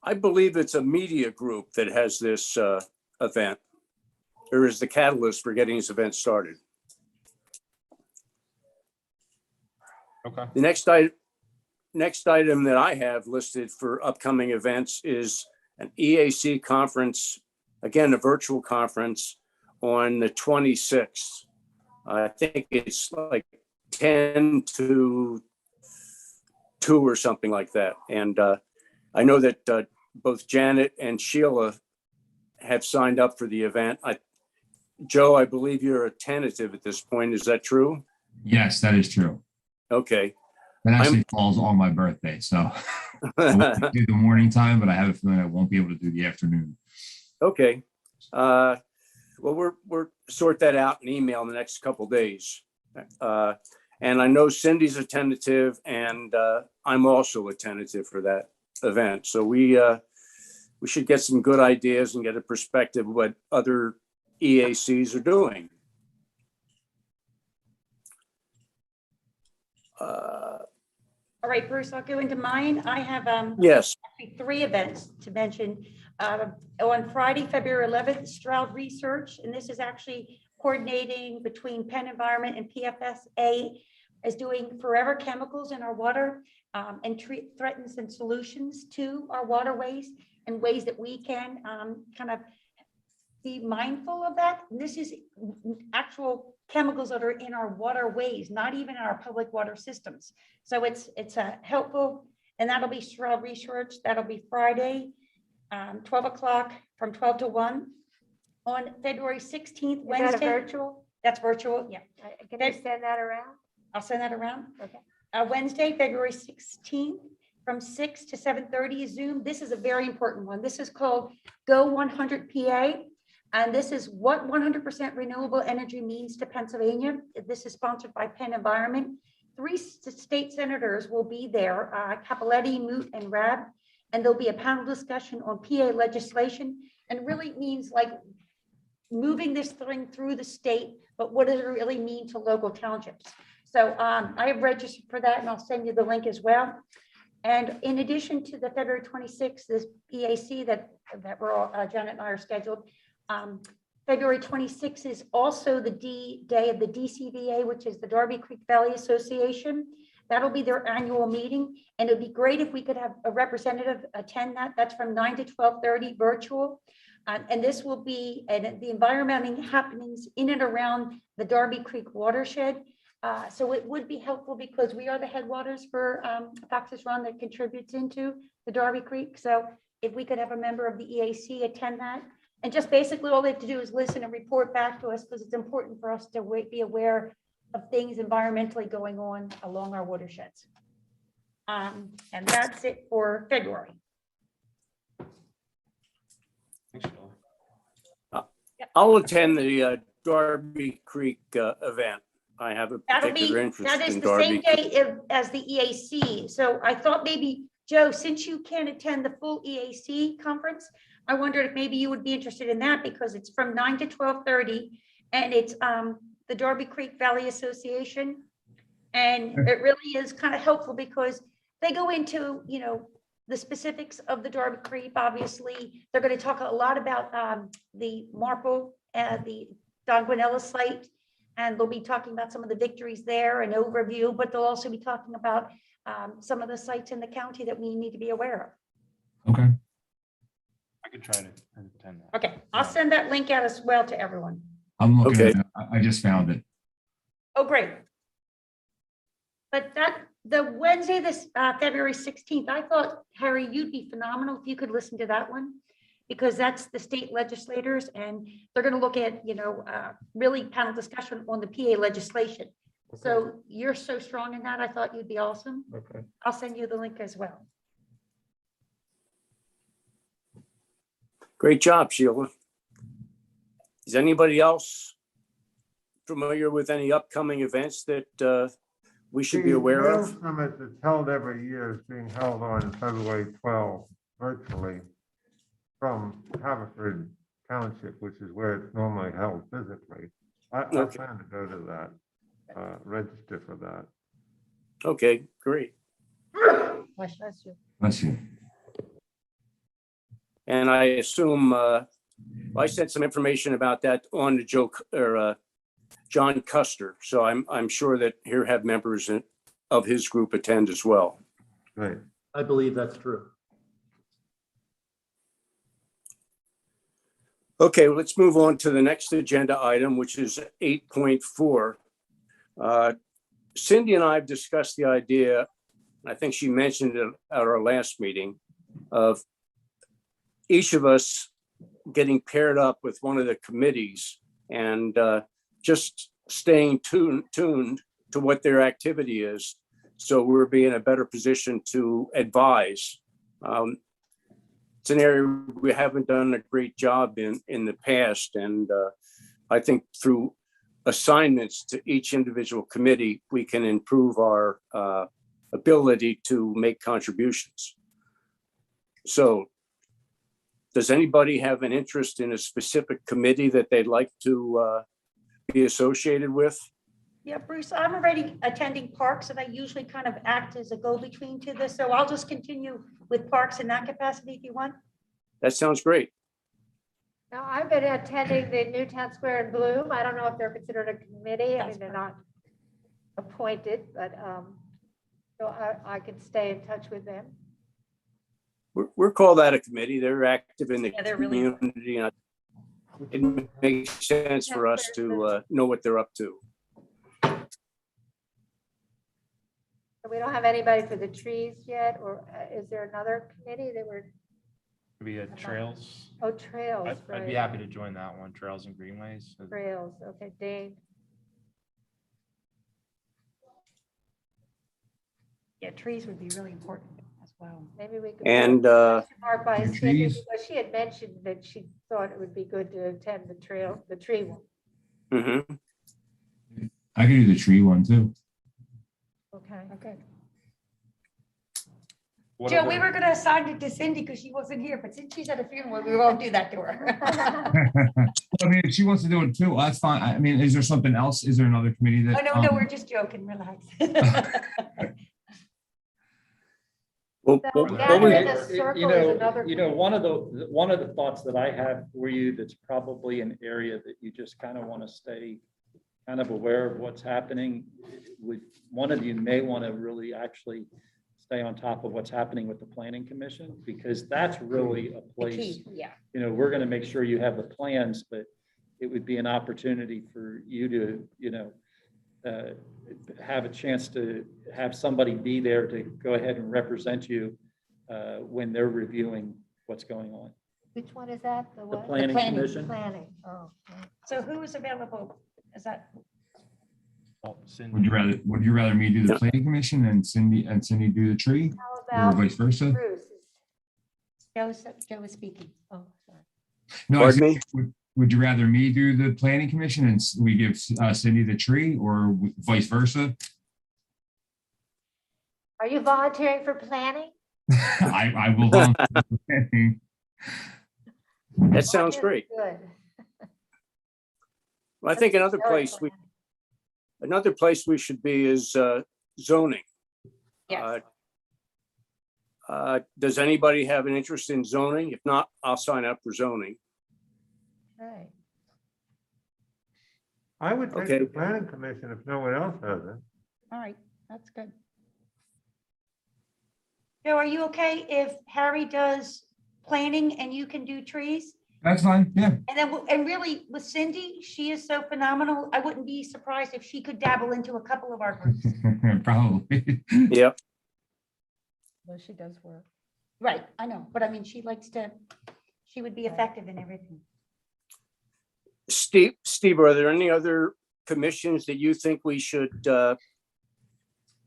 I believe it's a media group that has this event, or is the catalyst for getting this event started. Okay. The next item that I have listed for upcoming events is an EAC conference, again, a virtual conference on the 26th. I think it's like 10 to 2 or something like that. And I know that both Janet and Sheila have signed up for the event. Joe, I believe you're a tentative at this point. Is that true? Yes, that is true. Okay. That actually falls on my birthday, so I won't do the morning time, but I have a feeling I won't be able to do the afternoon. Okay. Well, we're sort that out in email in the next couple of days. And I know Cindy's a tentative and I'm also a tentative for that event. So we should get some good ideas and get a perspective of what other EACs are doing. All right, Bruce, I'll go into mine. I have Yes. actually 3 events to mention. On Friday, February 11th, Stroud Research, and this is actually coordinating between Penn Environment and PFSA, is doing forever chemicals in our water and treat threatens and solutions to our waterways and ways that we can kind of be mindful of that. And this is actual chemicals that are in our waterways, not even in our public water systems. So it's helpful, and that'll be Stroud Research. That'll be Friday, 12 o'clock from 12 to 1. On February 16th, Is that a Wednesday. virtual? That's virtual, yeah. Can you send that around? I'll send that around. Okay. Wednesday, February 16th, from 6 to 7:30 Zoom. This is a very important one. This is called Go 100 PA. And this is what 100% renewable energy means to Pennsylvania. This is sponsored by Penn Environment. 3 state senators will be there, Capoletti, Moot, and Rab. And there'll be a panel discussion on PA legislation, and really means like moving this thing through the state, but what does it really mean to local townships? So I have registered for that, and I'll send you the link as well. And in addition to the February 26th, this EAC that we're all, Janet and I are scheduled, February 26th is also the day of the DCVA, which is the Darby Creek Valley Association. That'll be their annual meeting, and it'd be great if we could have a representative attend that. That's from 9 to 12:30 virtual. And this will be the environmental happenings in and around the Darby Creek Watershed. So it would be helpful because we are the headwaters for Fox's Run that contributes into the Darby Creek. So if we could have a member of the EAC attend that, and just basically all they have to do is listen and report back to us, because it's important for us to be aware of things environmentally going on along our watersheds. And that's it for February. Thanks, Sheila. I'll attend the Darby Creek event. I have a particular interest That is in the same Darby. day as the EAC. So I thought maybe, Joe, since you can't attend the full EAC conference, I wondered if maybe you would be interested in that, because it's from 9 to 12:30, and it's the Darby Creek Valley Association. And it really is kind of helpful because they go into, the specifics of the Darby Creek. Obviously, they're going to talk a lot about the Marple, the Don Guanella site, and they'll be talking about some of the victories there, an overview, but they'll also be talking about some of the sites in the county that we need to be aware Okay. I could try to attend that. of. Okay, I'll send that link out as well to everyone. I'm looking Okay. at it. I just found it. Oh, great. But the Wednesday, this February 16th, I thought, Harry, you'd be phenomenal if you could listen to that one, because that's the state legislators, and they're going to look at, really panel discussion on the PA legislation. So you're so strong in that. I thought you'd be awesome. Okay. I'll send you the link as well. Great job, Sheila. Is anybody else familiar with any upcoming events that we should be aware The of? Rail Summit that's held every year is being held on February 12th virtually from Haverford Township, which is where it's normally held physically. I Okay. plan to go to that, register for that. Okay, great. Bless you. Let's see. And I assume, I sent some information about that on to John Custer. So I'm sure that he'll have members of his group attend as well. Great. I believe that's true. Okay, well, let's move on to the next agenda item, which is 8.4. Cindy and I have discussed the idea, I think she mentioned it at our last meeting, of each of us getting paired up with one of the committees and just staying tuned to what their activity is. So we'll be in a better position to advise. It's an area we haven't done a great job in the past. And I think through assignments to each individual committee, we can improve our ability to make contributions. So does anybody have an interest in a specific committee that they'd like to be associated with? Yeah, Bruce, I'm already attending parks, and I usually kind of act as a go-between to this. So I'll just continue with parks in that capacity if you want. That sounds great. Now, I've been attending the Newtown Square in Bloom. I don't know if they're considered a committee. I That's mean, they're not appointed, but so I could stay in touch with them. We're called that a committee. They're active in the Yeah, they're really- community. And it makes sense for us to know what they're up to. So we don't have anybody for the trees yet, or is there another committee that were, Maybe trails. oh, trails, I'd be right, happy to join that one, trails and greenways. trails, okay, Dane. Yeah, trees would be really important as well. Maybe we could. And Mark by The Cindy, trees. because she had mentioned that she thought it would be good to attend the trail, the tree one. mhm. I could do the tree one too. Okay. Okay. What Joe, other- we were gonna assign it to Cindy because she wasn't here, but since she's at a funeral, we won't do that to her. I mean, if she wants to do it too, that's fine. I mean, is there something else? Is there another committee Oh, that? no, no, we're just joking, relax. Well, So, well, yeah, well, we're we- in a circle is another One of the thoughts that I have for you, that's probably an area that you just kind of want to stay kind of aware of what's happening. One of you may want to really actually stay on top of what's happening with the planning commission, because that's really a The place, key, yeah. we're going to make sure you have the plans, but it would be an opportunity for you to, have a chance to have somebody be there to go ahead and represent you when they're reviewing what's going on. Which one is that? The The what? planning planning. commission, Planning, oh. okay. So who is available? Is that, Oh, Cindy. Would you rather me do the planning commission and Cindy do the tree, How or about vice versa? Bruce? Joe is speaking. Oh, sorry. No, I Pardon said, me? would you rather me do the planning commission and we give Cindy the tree, or vice versa? Are you volunteering for planning? I will volunteer for planning. that sounds great. Good. Well, I think another place we should be is zoning. Yes. Does anybody have an interest in zoning? If not, I'll sign up for zoning. Right. I would take Okay. the planning commission if no one else has it. All right, that's good. Joe, are you okay if Harry does planning and you can do trees? That's fine, yeah. And then, and really with Cindy, she is so phenomenal. I wouldn't be surprised if she could dabble into a couple of our groups. Probably. Yep. Well, she does work. Right, I know, but I mean, she would be effective in everything. Steve, are there any other commissions that you think we should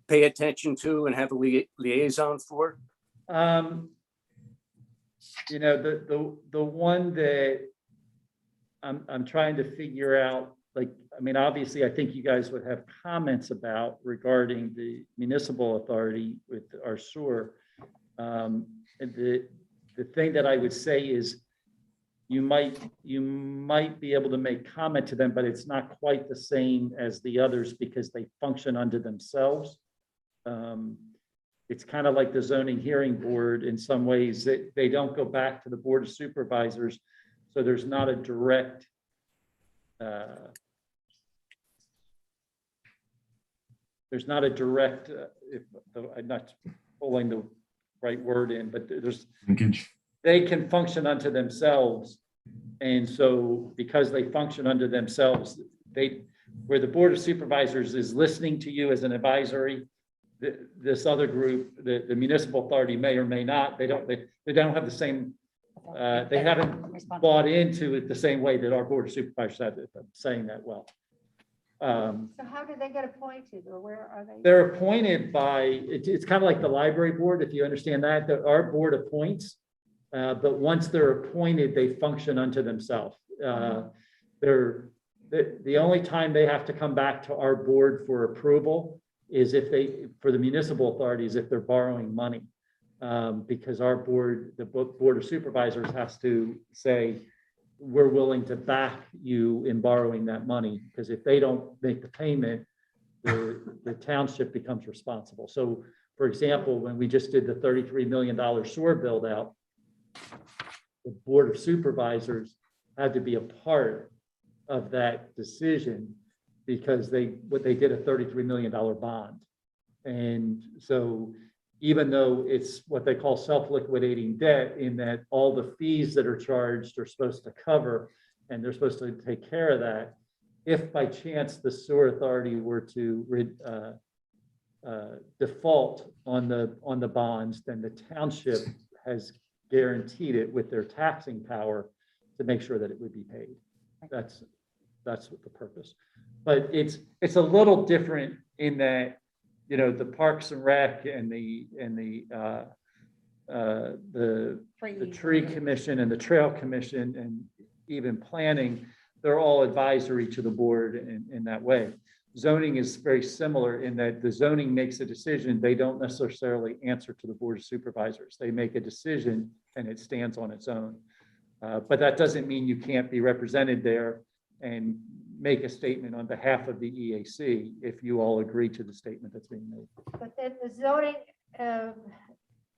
pay attention to and have a liaison for? The one that I'm trying to figure out, obviously, I think you guys would have comments about regarding the municipal authority with our sewer. And the thing that I would say is you might be able to make comment to them, but it's not quite the same as the others because they function unto themselves. It's kind of like the zoning hearing board in some ways, that they don't go back to the board of supervisors. So there's not a direct I'm not pulling the right word in, but Linkage. they can function unto themselves. And so because they function unto themselves, where the board of supervisors is listening to you as an advisory, this other group, the municipal authority may or may not, they don't have the same, they haven't bought into it the same way that our board of supervisors have, if I'm saying that well. So how do they get appointed, or where are they? They're appointed by, it's kind of like the library board, if you understand that, our board appoints, but once they're appointed, they function unto themselves. The only time they have to come back to our board for approval is for the municipal authorities, if they're borrowing money. Because our board, the board of supervisors has to say, we're willing to back you in borrowing that money, because if they don't make the payment, the township becomes responsible. So for example, when we just did the $33 million sewer build out, the Board of Supervisors had to be a part of that decision because they did a $33 million bond. And so even though it's what they call self-liquidating debt, in that all the fees that are charged are supposed to cover, and they're supposed to take care of that, if by chance the sewer authority were to default on the bonds, then the township has guaranteed it with their taxing power to make sure that it would be paid. That's what the purpose. But it's a little different in that, you know, the Parks and Rec and the Tree Commission and the Trail Commission and even planning, they're all advisory to the board in that way. Zoning is very similar in that the zoning makes a decision. They don't necessarily answer to the Board of Supervisors. They make a decision and it stands on its own. But that doesn't mean you can't be represented there and make a statement on behalf of the EAC if you all agree to the statement that's being made. But then the zoning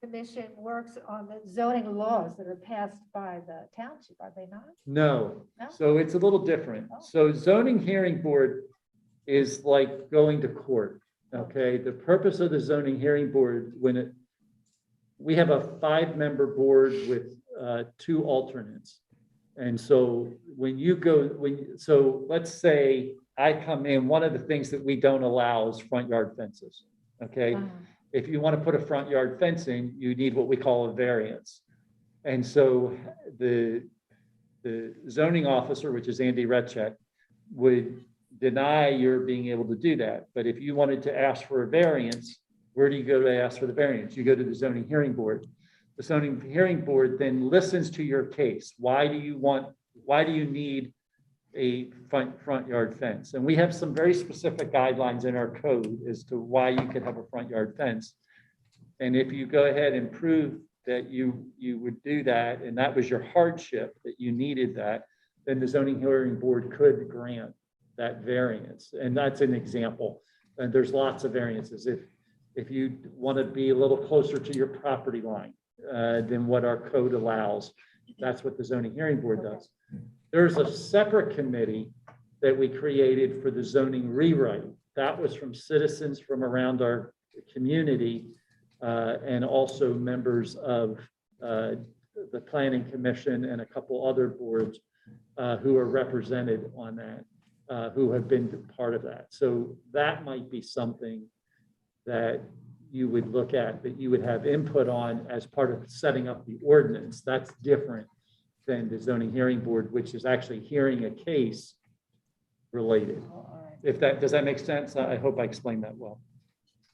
commission works on the zoning laws that are passed by the township, are they not? No, No? so it's a little different. Oh. So zoning hearing board is like going to court, okay? The purpose of the zoning hearing board, we have a 5-member board with 2 alternates. And so so let's say I come in, one of the things that we don't allow is front yard fences, okay? If you want to put a front yard fence in, you need what we call a variance. And so the zoning officer, which is Andy Retchek, would deny your being able to do that. But if you wanted to ask for a variance, where do you go to ask for the variance? You go to the zoning hearing board. The zoning hearing board then listens to your case. Why do you need a front yard fence? And we have some very specific guidelines in our code as to why you could have a front yard fence. And if you go ahead and prove that you would do that, and that was your hardship, that you needed that, then the zoning hearing board could grant that variance. And that's an example. And there's lots of variances. If you want to be a little closer to your property line than what our code allows, that's what the zoning hearing board does. There's a separate committee that we created for the zoning rewrite. That was from citizens from around our community and also members of the Planning Commission and a couple other boards who are represented on that, who have been part of that. So that might be something that you would look at, that you would have input on as part of setting up the ordinance. That's different than the zoning hearing board, which is actually hearing a case related. Does that make sense? I hope I explained that well.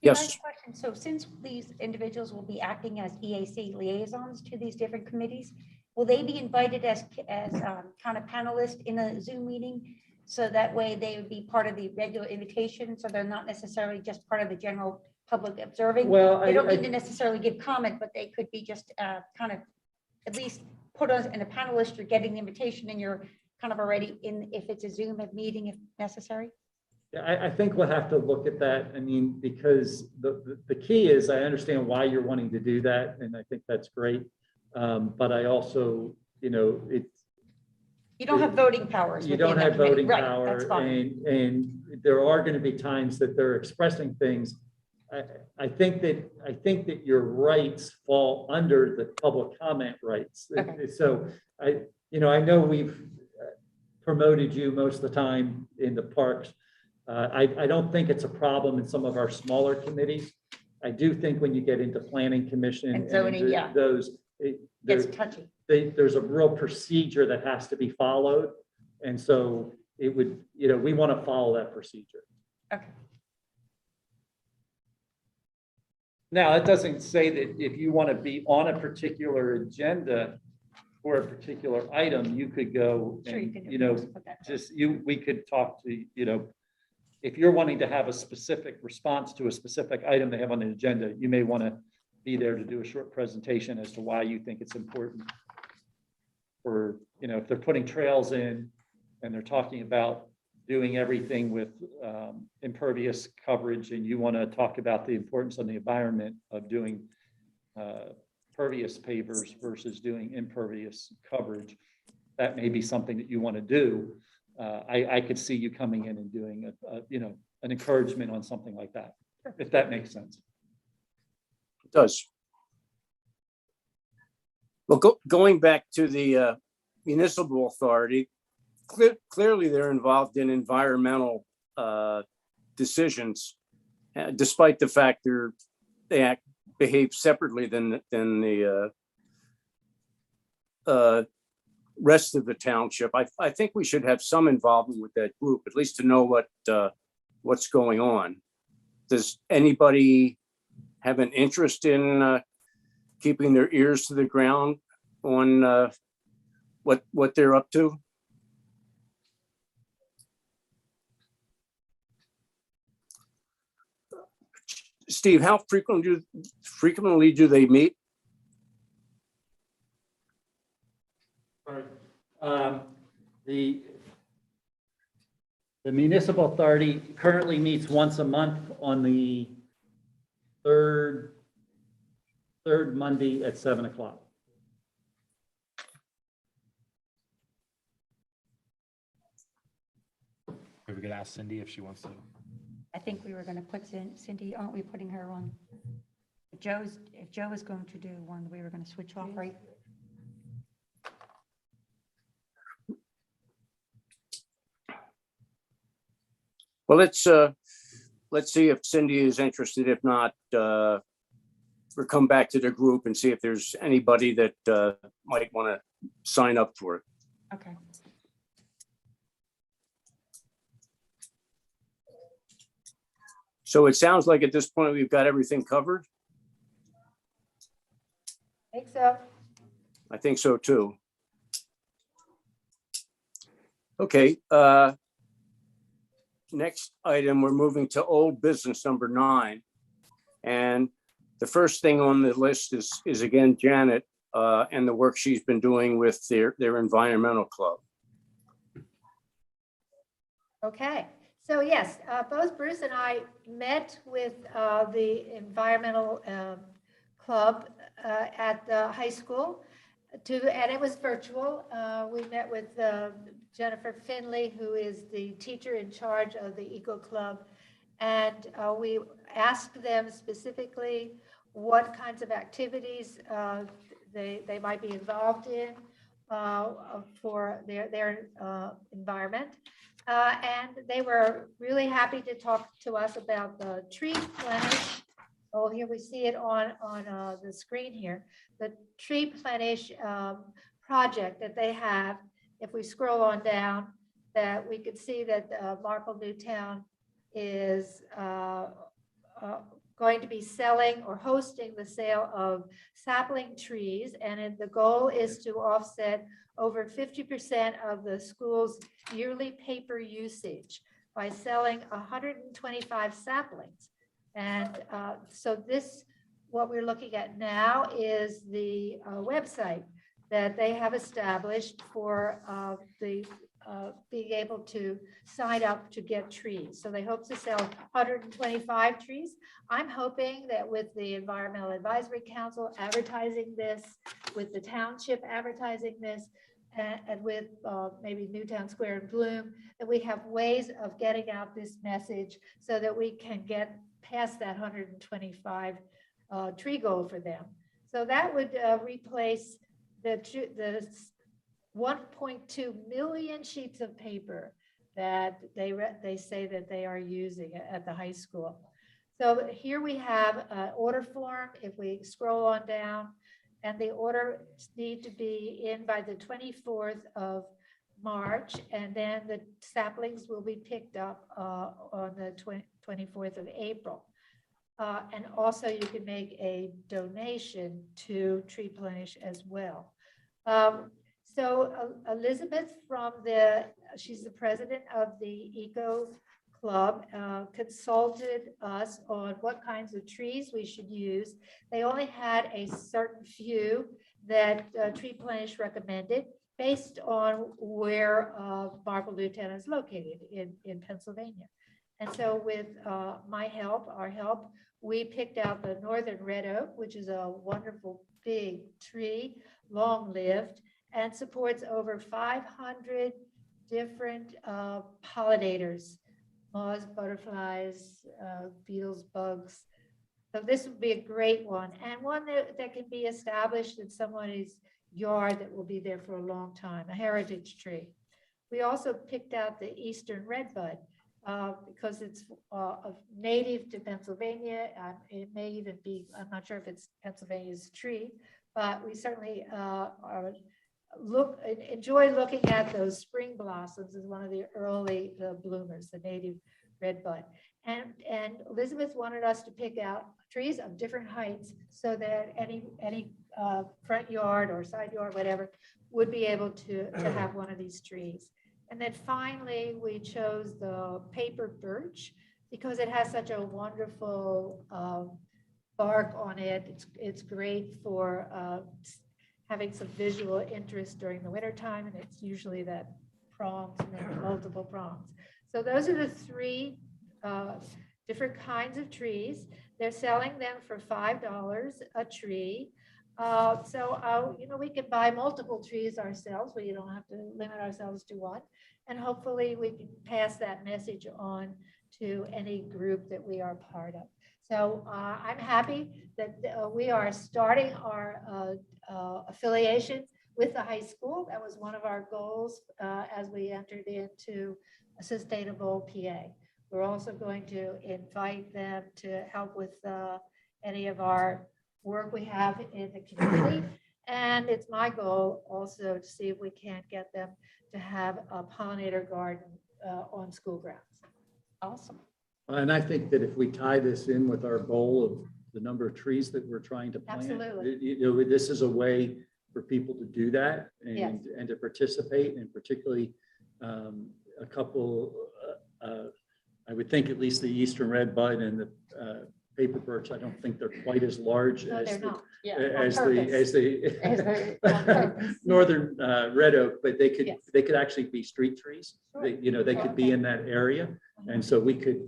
Yes. Nice question. So since these individuals will be acting as EAC liaisons to these different committees, will they be invited as kind of panelists in a Zoom meeting? So that way they would be part of the regular invitation. So they're not necessarily just part of the general public observing. Well, They don't need to necessarily give comment, but they could be just kind of at least put us in a panelist. You're getting the invitation and you're kind of already in, if it's a Zoom meeting, if necessary. Yeah, I think we'll have to look at that. I mean, because the key is I understand why you're wanting to do that, and I think that's great. But I also, you know, You don't have voting powers. you within don't that have committee. voting Right, power, that's fine. and there are going to be times that they're expressing things. I think that your rights fall under the public comment rights. Okay. So I know we've promoted you most of the time in the parks. I don't think it's a problem in some of our smaller committees. I do think when you get into planning commission And zoning, yeah. Gets touchy. there's a real procedure that has to be followed. And so it would, we want to follow that procedure. Okay. Now, that doesn't say that if you want to be on a particular agenda for a particular item, you could go Sure, you and, can we could talk to, if you're wanting to have a specific response to a specific item they have on the agenda, you may want to be there to do a short presentation as to why you think it's important. Or, if they're putting trails in and they're talking about doing everything with impervious coverage, and you want to talk about the importance of the environment of doing pervious pavers versus doing impervious coverage, that may be something that you want to do. I could see you coming in and doing an encouragement on something like that, if that makes sense. It does. Well, going back to the municipal authority, clearly they're involved in environmental decisions, despite the fact they behave separately than the rest of the township. I think we should have some involvement with that group, at least to know what's going on. Does anybody have an interest in keeping their ears to the ground on what they're up to? Steve, how frequently do they meet? The municipal authority currently meets once a month on the third Monday at 7 o'clock. Maybe we could ask Cindy if she wants to. I think we were going to put Cindy, aren't we putting her on? If Joe is going to do one, we were going to switch off, right? Well, let's see if Cindy is interested. If not, we'll come back to the group and see if there's anybody that might want to sign up for it. Okay. So it sounds like at this point, we've got everything covered. Think so. I think so too. Okay. Next item, we're moving to old business number 9. And the first thing on the list is again, Janet and the work she's been doing with their environmental club. Okay, so yes, both Bruce and I met with the environmental club at the high school and it was virtual. We met with Jennifer Finley, who is the teacher in charge of the Eco Club. And we asked them specifically what kinds of activities they might be involved in for their environment. And they were really happy to talk to us about the tree plenish. Oh, here we see it on the screen here. The tree plenish project that they have. If we scroll on down, that we could see that Marple Newtown is going to be selling or hosting the sale of sapling trees. And the goal is to offset over 50% of the school's yearly paper usage by selling 125 saplings. And so what we're looking at now is the website that they have established for being able to sign up to get trees. So they hope to sell 125 trees. I'm hoping that with the Environmental Advisory Council advertising this, with the township advertising this, and with maybe Newtown Square and Bloom, that we have ways of getting out this message so that we can get past that 125 tree goal for them. So that would replace the 1.2 million sheets of paper that they say that they are using at the high school. So here we have an order form. If we scroll on down, and the orders need to be in by the 24th of March, and then the saplings will be picked up on the 24th of April. And also you can make a donation to Tree Plenish as well. So Elizabeth she's the president of the Eco Club, consulted us on what kinds of trees we should use. They only had a certain few that Tree Plenish recommended based on where Marple Newtown is located in Pennsylvania. And so with our help, we picked out the Northern Red Oak, which is a wonderful big tree, long-lived, and supports over 500 different pollinators, moths, butterflies, beetles, bugs. So this would be a great one, and one that can be established in somebody's yard that will be there for a long time, a heritage tree. We also picked out the eastern redbud because it's native to Pennsylvania. It may even be, I'm not sure if it's Pennsylvania's tree, but we certainly enjoy looking at those spring blossoms as one of the early bloomers, the native redbud. And Elizabeth wanted us to pick out trees of different heights so that any front yard or side yard, whatever, would be able to have one of these trees. And then finally, we chose the paper birch because it has such a wonderful bark on it. It's great for having some visual interest during the winter time, and it's usually that prongs and then multiple prongs. So those are the three different kinds of trees. They're selling them for $5 a tree. You know, we can buy multiple trees ourselves. We don't have to limit ourselves to one. And hopefully we can pass that message on to any group that we are part of. So I'm happy that we are starting our affiliation with the high school. That was one of our goals as we entered into a sustainable PA. We're also going to invite them to help with any of our work we have in the community. And it's my goal also to see if we can't get them to have a pollinator garden on school grounds. Awesome. And I think that if we tie this in with our goal of the number of trees that we're trying to plant, Absolutely. you know, this is a way for people to do that and, Yes. and to participate, and particularly a couple, I would think at least the eastern redbud and the paper birch, I don't think they're quite as large No, as they're the, not. Yeah. as on the, purpose. As the- on purpose. northern red oak, but Yes. they could actually be street trees. Sure. They could be in that area. And so we could,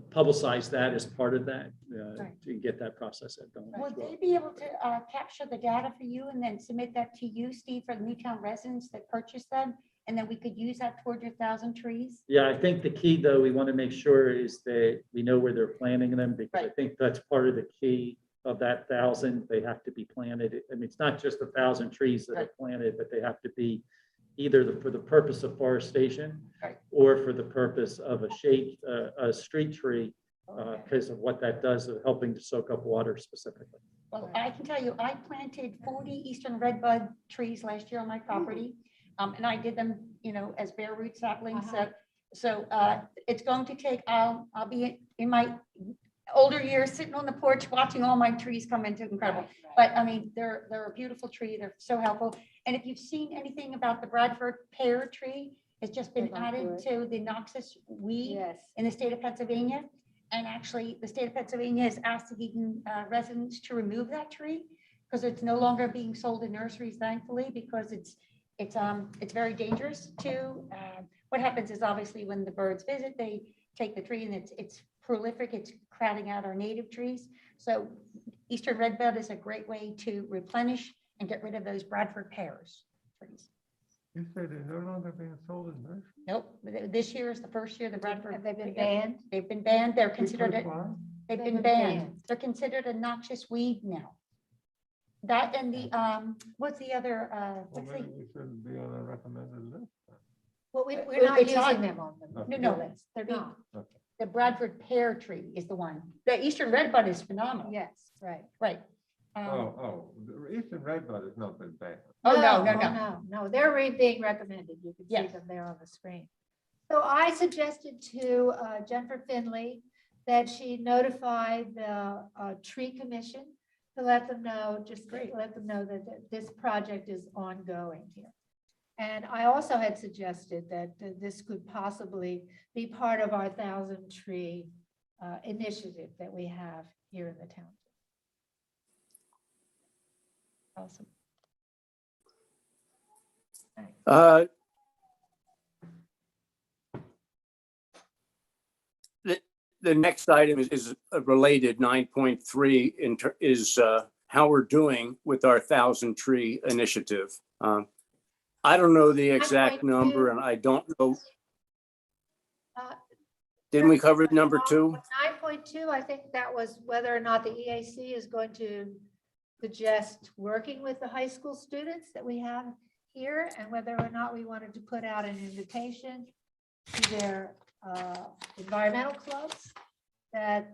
publicize that as part of that Right. to get that process going. Would they be able to capture the data for you and then submit that to you, Steve, for the Newtown residents that purchase them? And then we could use that toward your 1,000 trees? Yeah, I think the key, though, we want to make sure is that we know where they're planting them, because I Right. think that's part of the key of that 1,000. They have to be planted. I mean, it's not just 1,000 trees that are Right. planted, but they have to be either for the purpose of forestation Right. or for the purpose of a street tree, Okay. because of what that does of helping to soak up water specifically. Well, I can tell you, I planted 40 eastern redbud trees last year on my property. And I did them, as bare root saplings. So it's going to take, I'll be in my older years, sitting on the porch, watching all my trees come into incredible. But I mean, they're a beautiful tree. They're so helpful. And if you've seen anything about the Bradford pear tree, it's just been They're not added good. to the noxious weed Yes. in the state of Pennsylvania. And actually, the state of Pennsylvania has asked the Eden residents to remove that tree because it's no longer being sold in nurseries, thankfully, because it's very dangerous to. What happens is obviously when the birds visit, they take the tree and it's prolific. It's crowding out our native trees. So eastern redbud is a great way to replenish and get rid of those Bradford pears trees. You say they're no longer being sold in nurseries? Nope, this year is the first year the Bradford. Have they been banned? They've been banned. They're considered, Because why? they've been banned. They're considered a noxious weed now. That and the, what's the other, Well, what's maybe the, we shouldn't be on a recommended list. Well, we're Well, not it's not- using them on the Okay. no, list. They're the- not. the Bradford pear tree is the one. The eastern redbud is phenomenal. Yes, right. Right. The eastern redbud has not been banned. Oh, no. No, they're being recommended. You can see Yes. them there on the screen. So I suggested to Jennifer Finley that she notify the tree commission to let them know, let them know that this project is ongoing here. And I also had suggested that this could possibly be part of our 1,000 tree initiative that we have here in the town. Awesome. the next item is a related 9.3 is how we're doing with our 1,000 tree initiative. I don't know the exact 9.2. number, and I don't know. Uh, Didn't we cover number 2? 9.2, I think that was whether or not the EAC is going to suggest working with the high school students that we have here, and whether or not we wanted to put out an invitation to their environmental clubs that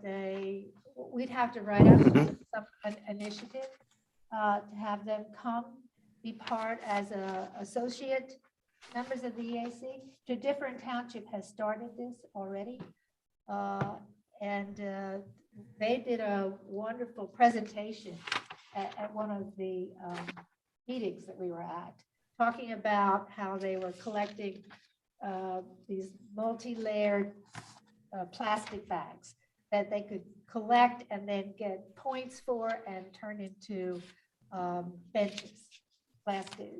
we'd have to write up an initiative to have them come be part as associate members of the EAC. To different township has started this already. And they did a wonderful presentation at one of the meetings that we were at, talking about how they were collecting these multi-layered plastic bags that they could collect and then get points for and turn into benches, plastic,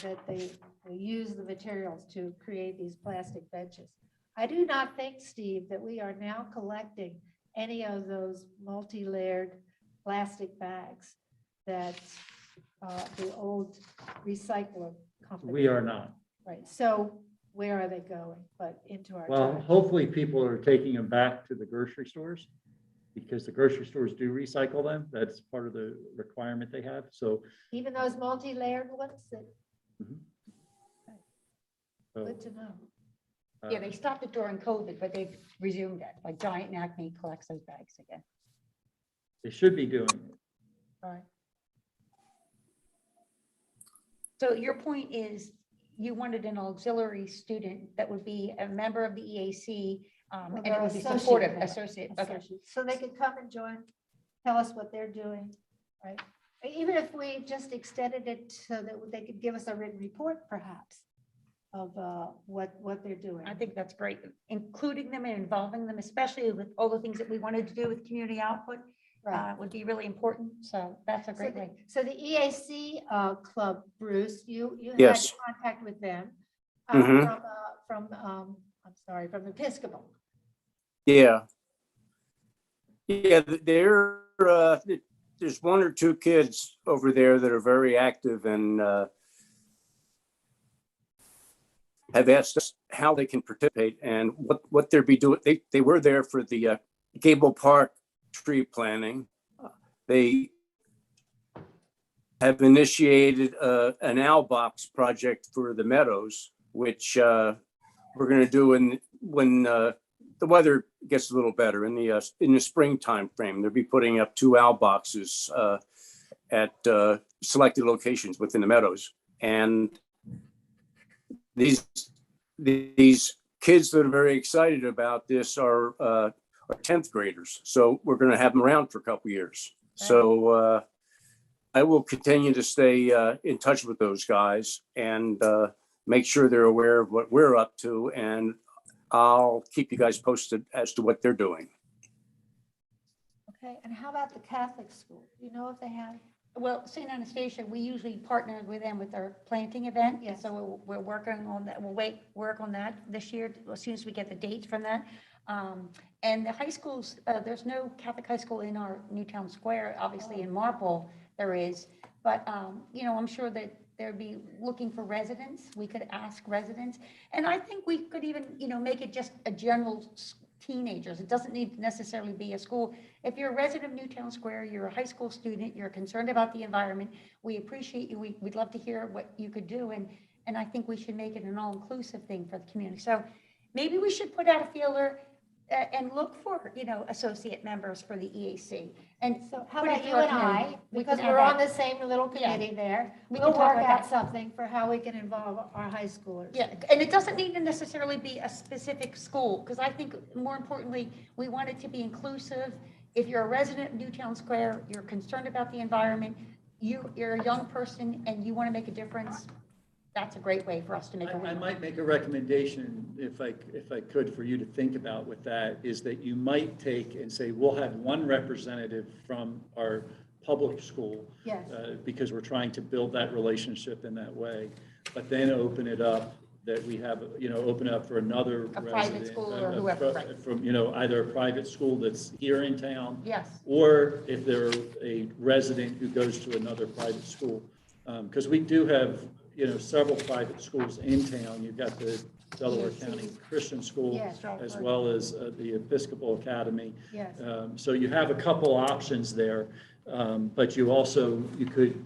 that they use the materials to create these plastic benches. I do not think, Steve, that we are now collecting any of those multi-layered plastic bags that the old recycler company. We are not. Right, so where are they going? But into our Well, trash. hopefully people are taking them back to the grocery stores because the grocery stores do recycle them. That's part of the requirement they have. So, Even those multi-layered ones that, so, good to know. Yeah, they stopped it during COVID, but they've resumed it. Like Giant and Acme collects those bags again. they should be doing it. All right. So your point is you wanted an auxiliary student that would be a member of the EAC Well, and it they're would be associate supportive, member. associate. Okay. So they could come and join, tell us what they're doing, right? Even if we just extended it so that they could give us a written report perhaps of what they're doing. I think that's great, including them and involving them, especially with all the things that we wanted to do with community output, Right. would be really important. So that's a So great the- way. So the EAC club, Bruce, you had Yes. contact with them Mhm. from I'm sorry, from Episcopal. Yeah. Yeah, there's one or two kids over there that are very active and have asked us how they can participate and what they'll be doing. They were there for the Gable Park tree planting. They have initiated an owl box project for the meadows, which we're going to do when the weather gets a little better in the spring time frame. They'll be putting up 2 owl boxes at selected locations within the meadows. And these kids that are very excited about this are 10th graders. So we're going to have them around for a couple years. So I will continue to stay in touch with those guys and make sure they're aware of what we're up to. And I'll keep you guys posted as to what they're doing. Okay, and how about the Catholic school? Do you know if they have? Well, St. Anastasia, we usually partner with them with our planting event. Yes. So we're working on that. We'll work on that this year as soon as we get the dates from that. And the high schools, there's no Catholic high school in our Newtown Square, obviously in Marple there is, but I'm sure that they'd be looking for residents. We could ask residents. And I think we could even, make it just a general teenagers. It doesn't need to necessarily be a school. If you're a resident of Newtown Square, you're a high school student, you're concerned about the environment, we appreciate you. We'd love to hear what you could do. And I think we should make it an all-inclusive thing for the community. So maybe we should put out a feeler and look for, associate members for the EAC. And So how put it about through you our and committee. I, We because can add we're on that. the same little committee there, We we'll can talk work about out that. something for how we can involve our high schoolers. Yeah, and it doesn't need to necessarily be a specific school, because I think more importantly, we want it to be inclusive. If you're a resident of Newtown Square, you're concerned about the environment, you're a young person and you want to make a difference, that's a great way for us to make a I win. might make a recommendation, if I could, for you to think about with that, is that you might take and say, we'll have one representative from our public school, Yes. because we're trying to build that relationship in that way, but then open it up that we have, open up for another A private resident, school or whoever, right. from, either a private school that's here in town, Yes, or if they're a resident who goes to another private school. Because we do have, several private schools in town. You've got the Delaware EAC. County Christian School, Yes, right. as well as the Episcopal Academy. Yes. So you have a couple options there, but you also, you could,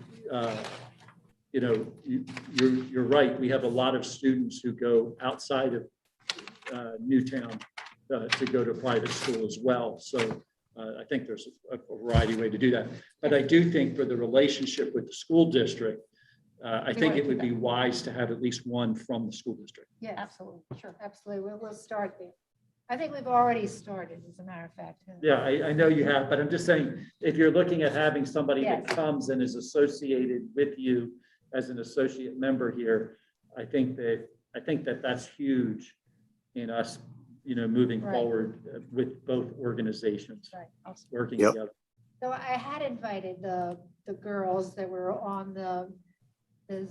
you're right. We have a lot of students who go outside of Newtown to go to private school as well. So I think there's a variety of ways to do that. But I do think for the relationship with the school district, I think it would be wise to have at least one from the school district. Yes, absolutely, sure. absolutely. We'll start there. I think we've already started, as a matter of fact. Yeah, I know you have, but I'm just saying, if you're looking at having somebody that Yes. comes and is associated with you as an associate member here, I think that that's huge in us, moving Right. forward with both organizations Right. working Yep. together. So I had invited the girls that were on the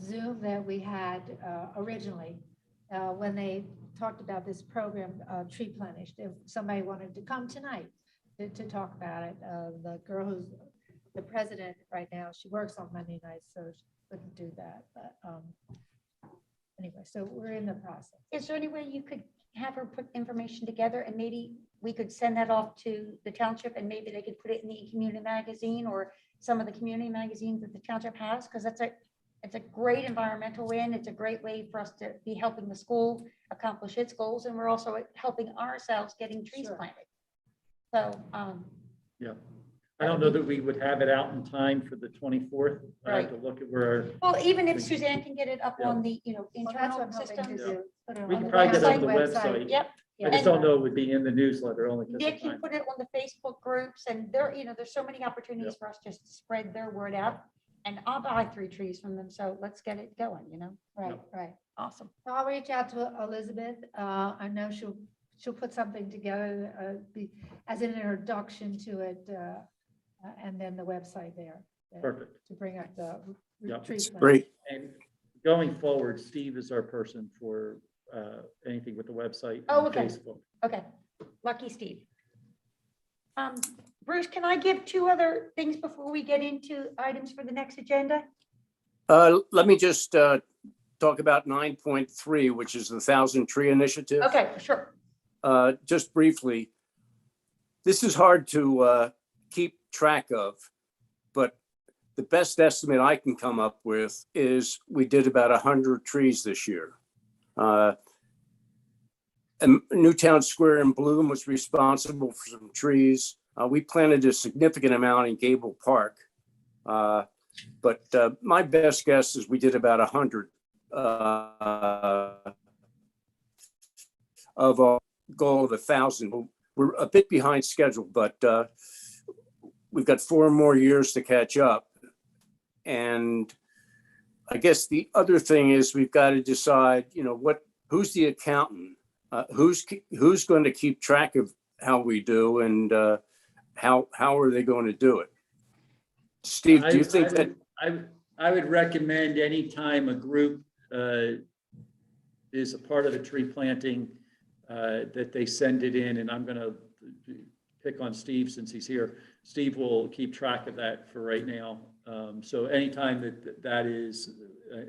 Zoom that we had originally, when they talked about this program, Tree Plenish. If somebody wanted to come tonight to talk about it, the girl who's the president right now, she works on Monday nights, so she couldn't do that. But anyway, so we're in the process. Is there any way you could have her put information together and maybe we could send that off to the township and maybe they could put it in the community magazine or some of the community magazines that the township has? Because it's a great environmental win. It's a great way for us to be helping the school accomplish its goals. And we're also helping ourselves getting trees Sure. planted. So, Yeah. I don't know that we would have it out in time for the 24th. I have to look at where, well, even if Suzanne can get it up Yeah. on the, Well, that's what internal I'm hoping to systems. do. Put it we on can the probably get it on the website. website. Yep. I just don't know it would be in the newsletter only because Nick of can time. put it on the Facebook groups and there, there's so many opportunities for us just to spread their word out. And I'll buy 3 trees from them. So let's get it going, Right, right. Awesome. So I'll reach out to Elizabeth. I know she'll put something together as an introduction to it, and then the website there. Perfect. To bring up the Yep. tree It's plan. great. And going forward, Steve is our person for anything with the website Oh, and okay. Facebook. Okay. Lucky Steve. Bruce, can I give 2 other things before we get into items for the next agenda? Let me just talk about 9.3, which is the 1,000 Tree Initiative. Okay, sure. Just briefly, this is hard to keep track of, but the best estimate I can come up with is we did about 100 trees this year. And Newtown Square in Bloom was responsible for some trees. We planted a significant amount in Gable Park. But my best guess is we did about 100 of our goal of 1,000. We're a bit behind schedule, but we've got 4 more years to catch up. And I guess the other thing is we've got to decide, who's the accountant? Who's going to keep track of how we do, and how are they going to do it? Steve, do you think that? I would recommend anytime a group is a part of a tree planting, that they send it in, and I'm going to pick on Steve since he's here. Steve will keep track of that for right now. So anytime that is,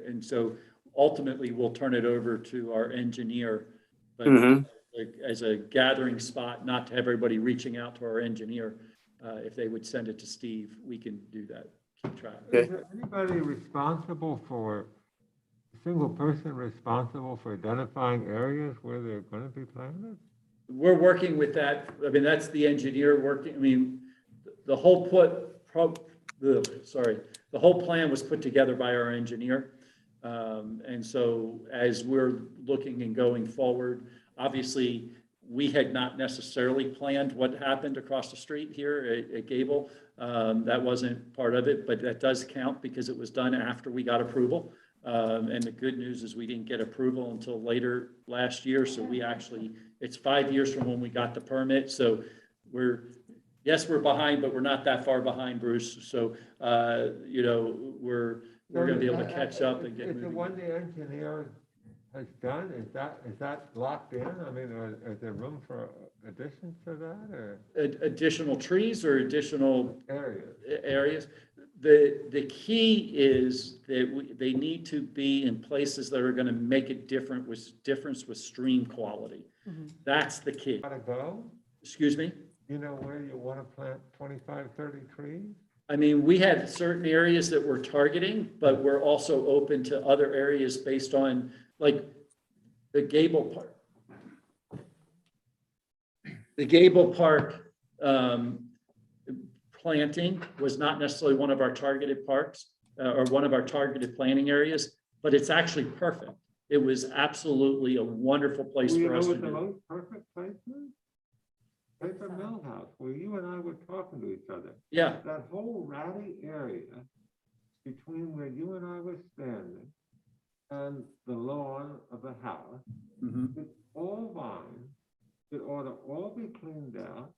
and so ultimately we'll turn it over to our engineer, but like, as a gathering spot, not to have everybody reaching out to our engineer. If they would send it to Steve, we can do that. Keep track. Okay. Is there anybody responsible a single person responsible for identifying areas where they're going to be planted? We're working with that. I mean, that's the engineer working. I mean, the whole plan was put together by our engineer. And so as we're looking and going forward, obviously we had not necessarily planned what happened across the street here at Gable. That wasn't part of it, but that does count because it was done after we got approval. And the good news is we didn't get approval until later last year. So we actually, it's 5 years from when we got the permit. So we're behind, but we're not that far behind, Bruce. So, we're going to be able to catch up and get Is the moving. one the engineer has done, is that locked in? I mean, or is there room for additions to that or Additional trees or additional areas? areas. The key is that they need to be in places that are going to make a difference with stream quality. That's the key. Gotta go? Excuse me? You know where you want to plant 25, 30 trees? I mean, we had certain areas that we're targeting, but we're also open to other areas based on like the Gable Park. The Gable Park planting was not necessarily one of our targeted parks or one of our targeted planting areas, but it's actually perfect. It was absolutely a wonderful place Well, you for know us to what the do. most perfect place is? Paper Mill House, where you and I were talking to each other. Yeah, That whole ratty area between where you and I were standing and the lawn of the house, mhm. it's all vine. It ought to all be cleaned out.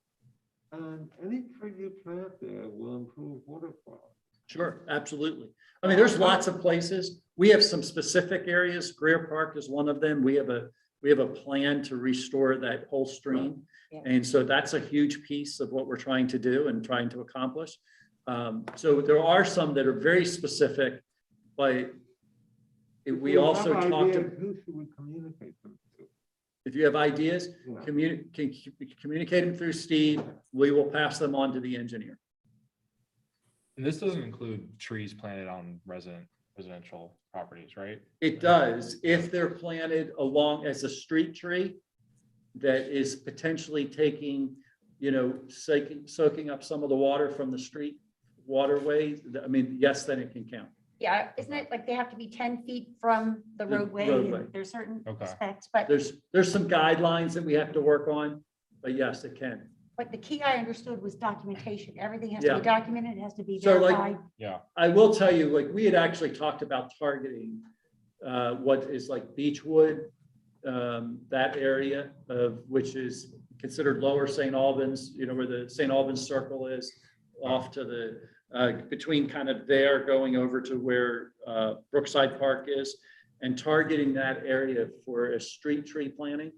And any tree you plant there will improve water quality. Sure, absolutely. I mean, there's lots of places. We have some specific areas. Greer Park is one of them. We have a plan to restore that whole stream. Yeah. And so that's a huge piece of what we're trying to do and trying to accomplish. So there are some that are very specific, but we also have talked, ideas, who should we communicate them to? if you have ideas, Yeah. communicate them through Steve. We will pass them on to the engineer. And this doesn't include trees planted on residential properties, right? It does, if they're planted along as a street tree that is potentially taking, soaking up some of the water from the street waterway. I mean, yes, then it can count. Yeah, isn't it like they have to be 10 feet from the The roadway? roadway. And there's certain Okay. specs, but There's some guidelines that we have to work on, but yes, it can. the key I understood was documentation. Everything has to Yeah. be documented, it has to be So, like, verified. Yeah. I will tell you, like, we had actually talked about targeting what is like Beechwood, that area of which is considered lower St. Albans, where the St. Albans Circle is, off to the between kind of there going over to where Brookside Park is, and targeting that area for a street tree planting,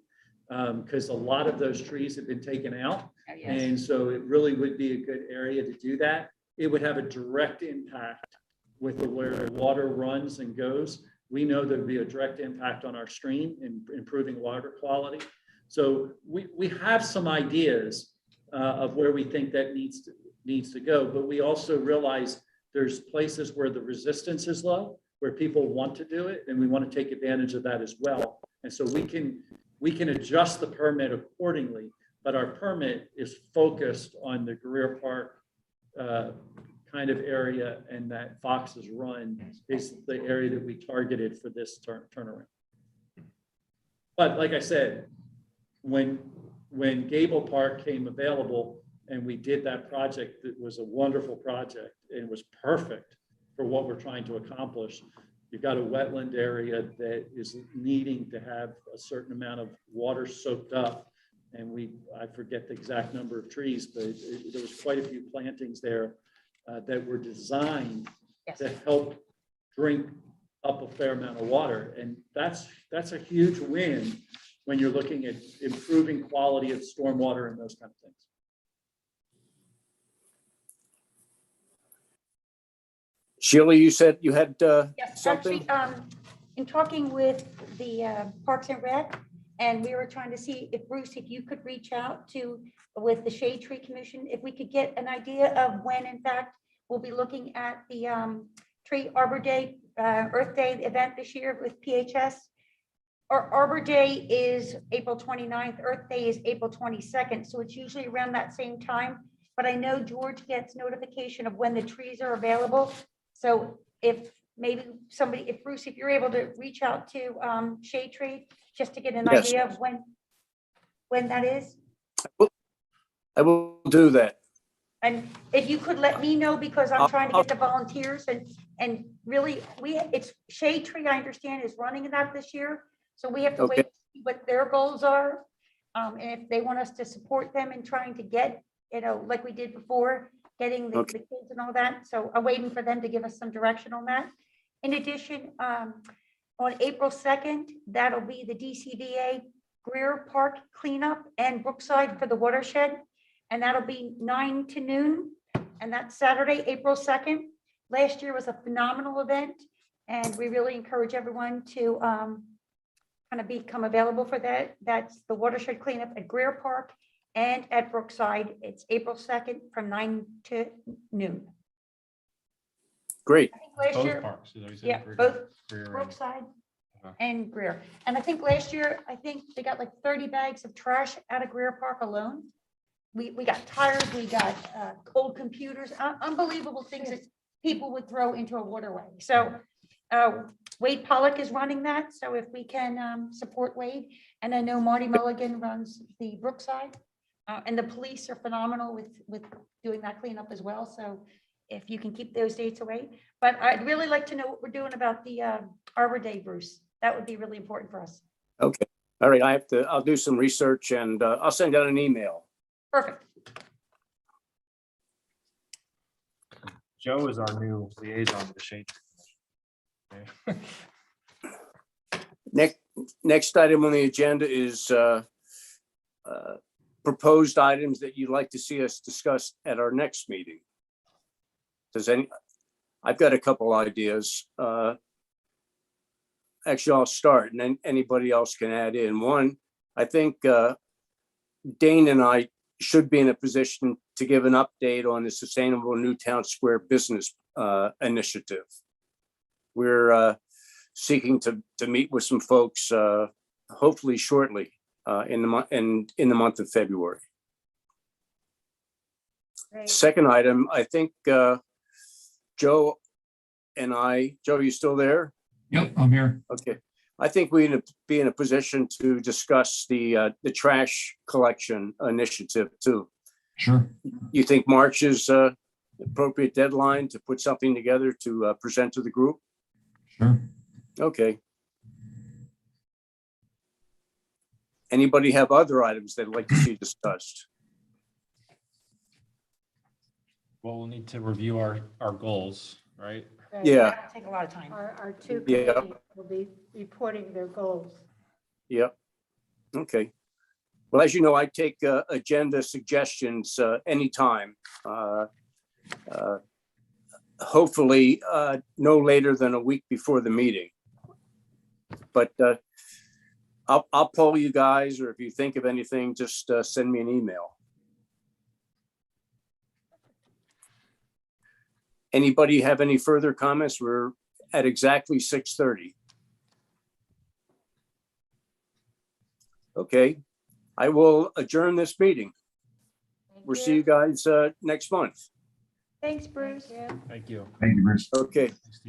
because a lot of those trees have been taken out. Oh, yes. And so it really would be a good area to do that. It would have a direct impact with where water runs and goes. We know there'd be a direct impact on our stream in improving water quality. So we have some ideas of where we think that needs to go, but we also realize there's places where the resistance is low, where people want to do it, and we want to take advantage of that as well. And so we can adjust the permit accordingly, but our permit is focused on the Greer Park kind of area, and that Fox's Run is the area that we targeted for this turnaround. But like I said, when Gable Park came available and we did that project, it was a wonderful project and it was perfect for what we're trying to accomplish. You've got a wetland area that is needing to have a certain amount of water soaked up. And I forget the exact number of trees, but there was quite a few plantings there that were designed Yes. to help drink up a fair amount of water. And that's a huge win when you're looking at improving quality of stormwater and those kind of things. Sheila, you said you had Yes, something? actually, in talking with the Parks and Rec, and we were trying to see if Bruce, if you could reach out with the Shade Tree Commission, if we could get an idea of when, in fact, we'll be looking at the Tree Arbor Day, Earth Day event this year with PHS. Our Arbor Day is April 29th, Earth Day is April 22nd, so it's usually around that same time. But I know George gets notification of when the trees are available. So if maybe somebody, if Bruce, if you're able to reach out to Shade Tree, just to get an Yes. idea of when that is. I will do that. And if you could let me know, because I'm trying to I'll- get the volunteers and really, it's Shade Tree, I understand, is running that this year. So we have to wait Okay. to see what their goals are. And if they want us to support them in trying to get, like we did before, getting the Okay. kids and all that. So I'm waiting for them to give us some direction on that. In addition, On April 2nd, that'll be the DCDA Greer Park cleanup and Brookside for the Watershed. And that'll be 9 to noon. And that's Saturday, April 2nd. Last year was a phenomenal event. And we really encourage everyone to kind of become available for that. That's the Watershed cleanup at Greer Park and at Brookside. It's April 2nd from 9 to noon. Great. I think last Both year, parks. Is that what you said? yeah, Greer- both Greer and- Brookside Okay. and Greer. And I think last year, I think they got like 30 bags of trash out of Greer Park alone. We got tires, we got old computers, unbelievable things that people would throw into a waterway. So Wade Pollock is running that. So if we can support Wade, and I know Marty Mulligan runs the Brookside, and the police are phenomenal with doing that cleanup as well. So if you can keep those dates away, but I'd really like to know what we're doing about the Arbor Day, Bruce. That would be really important for us. Okay. All right. I'll do some research and I'll send out an email. Perfect. Joe is our new liaison to the shade. Tree. Next item on the agenda is proposed items that you'd like to see us discuss at our next meeting. I've got a couple ideas. Actually, I'll start and then anybody else can add in. One, I think Dane and I should be in a position to give an update on the Sustainable Newtown Square Business Initiative. We're seeking to meet with some folks, hopefully shortly, in the month of February. Great. Second item, I think Joe, are you still there? Yep, I'm here. Okay. I think we need to be in a position to discuss the trash collection initiative too. Sure. You think March is appropriate deadline to put something together to present to the group? Sure. Okay. Anybody have other items they'd like to see discussed? Well, we'll need to review our goals, right? Right. Yeah. That'll take a lot of time. Our two Yeah. committees will be reporting their goals. Yep. Okay. Well, as you know, I take agenda suggestions anytime. Hopefully no later than a week before the meeting. But I'll poll you guys, or if you think of anything, just send me an email. Anybody have any further comments? We're at exactly 6:30. Okay, I will adjourn this meeting. Thank We'll see you guys next month. Thanks, Bruce. Thank you. Thank you. Thank you, Bruce. Okay.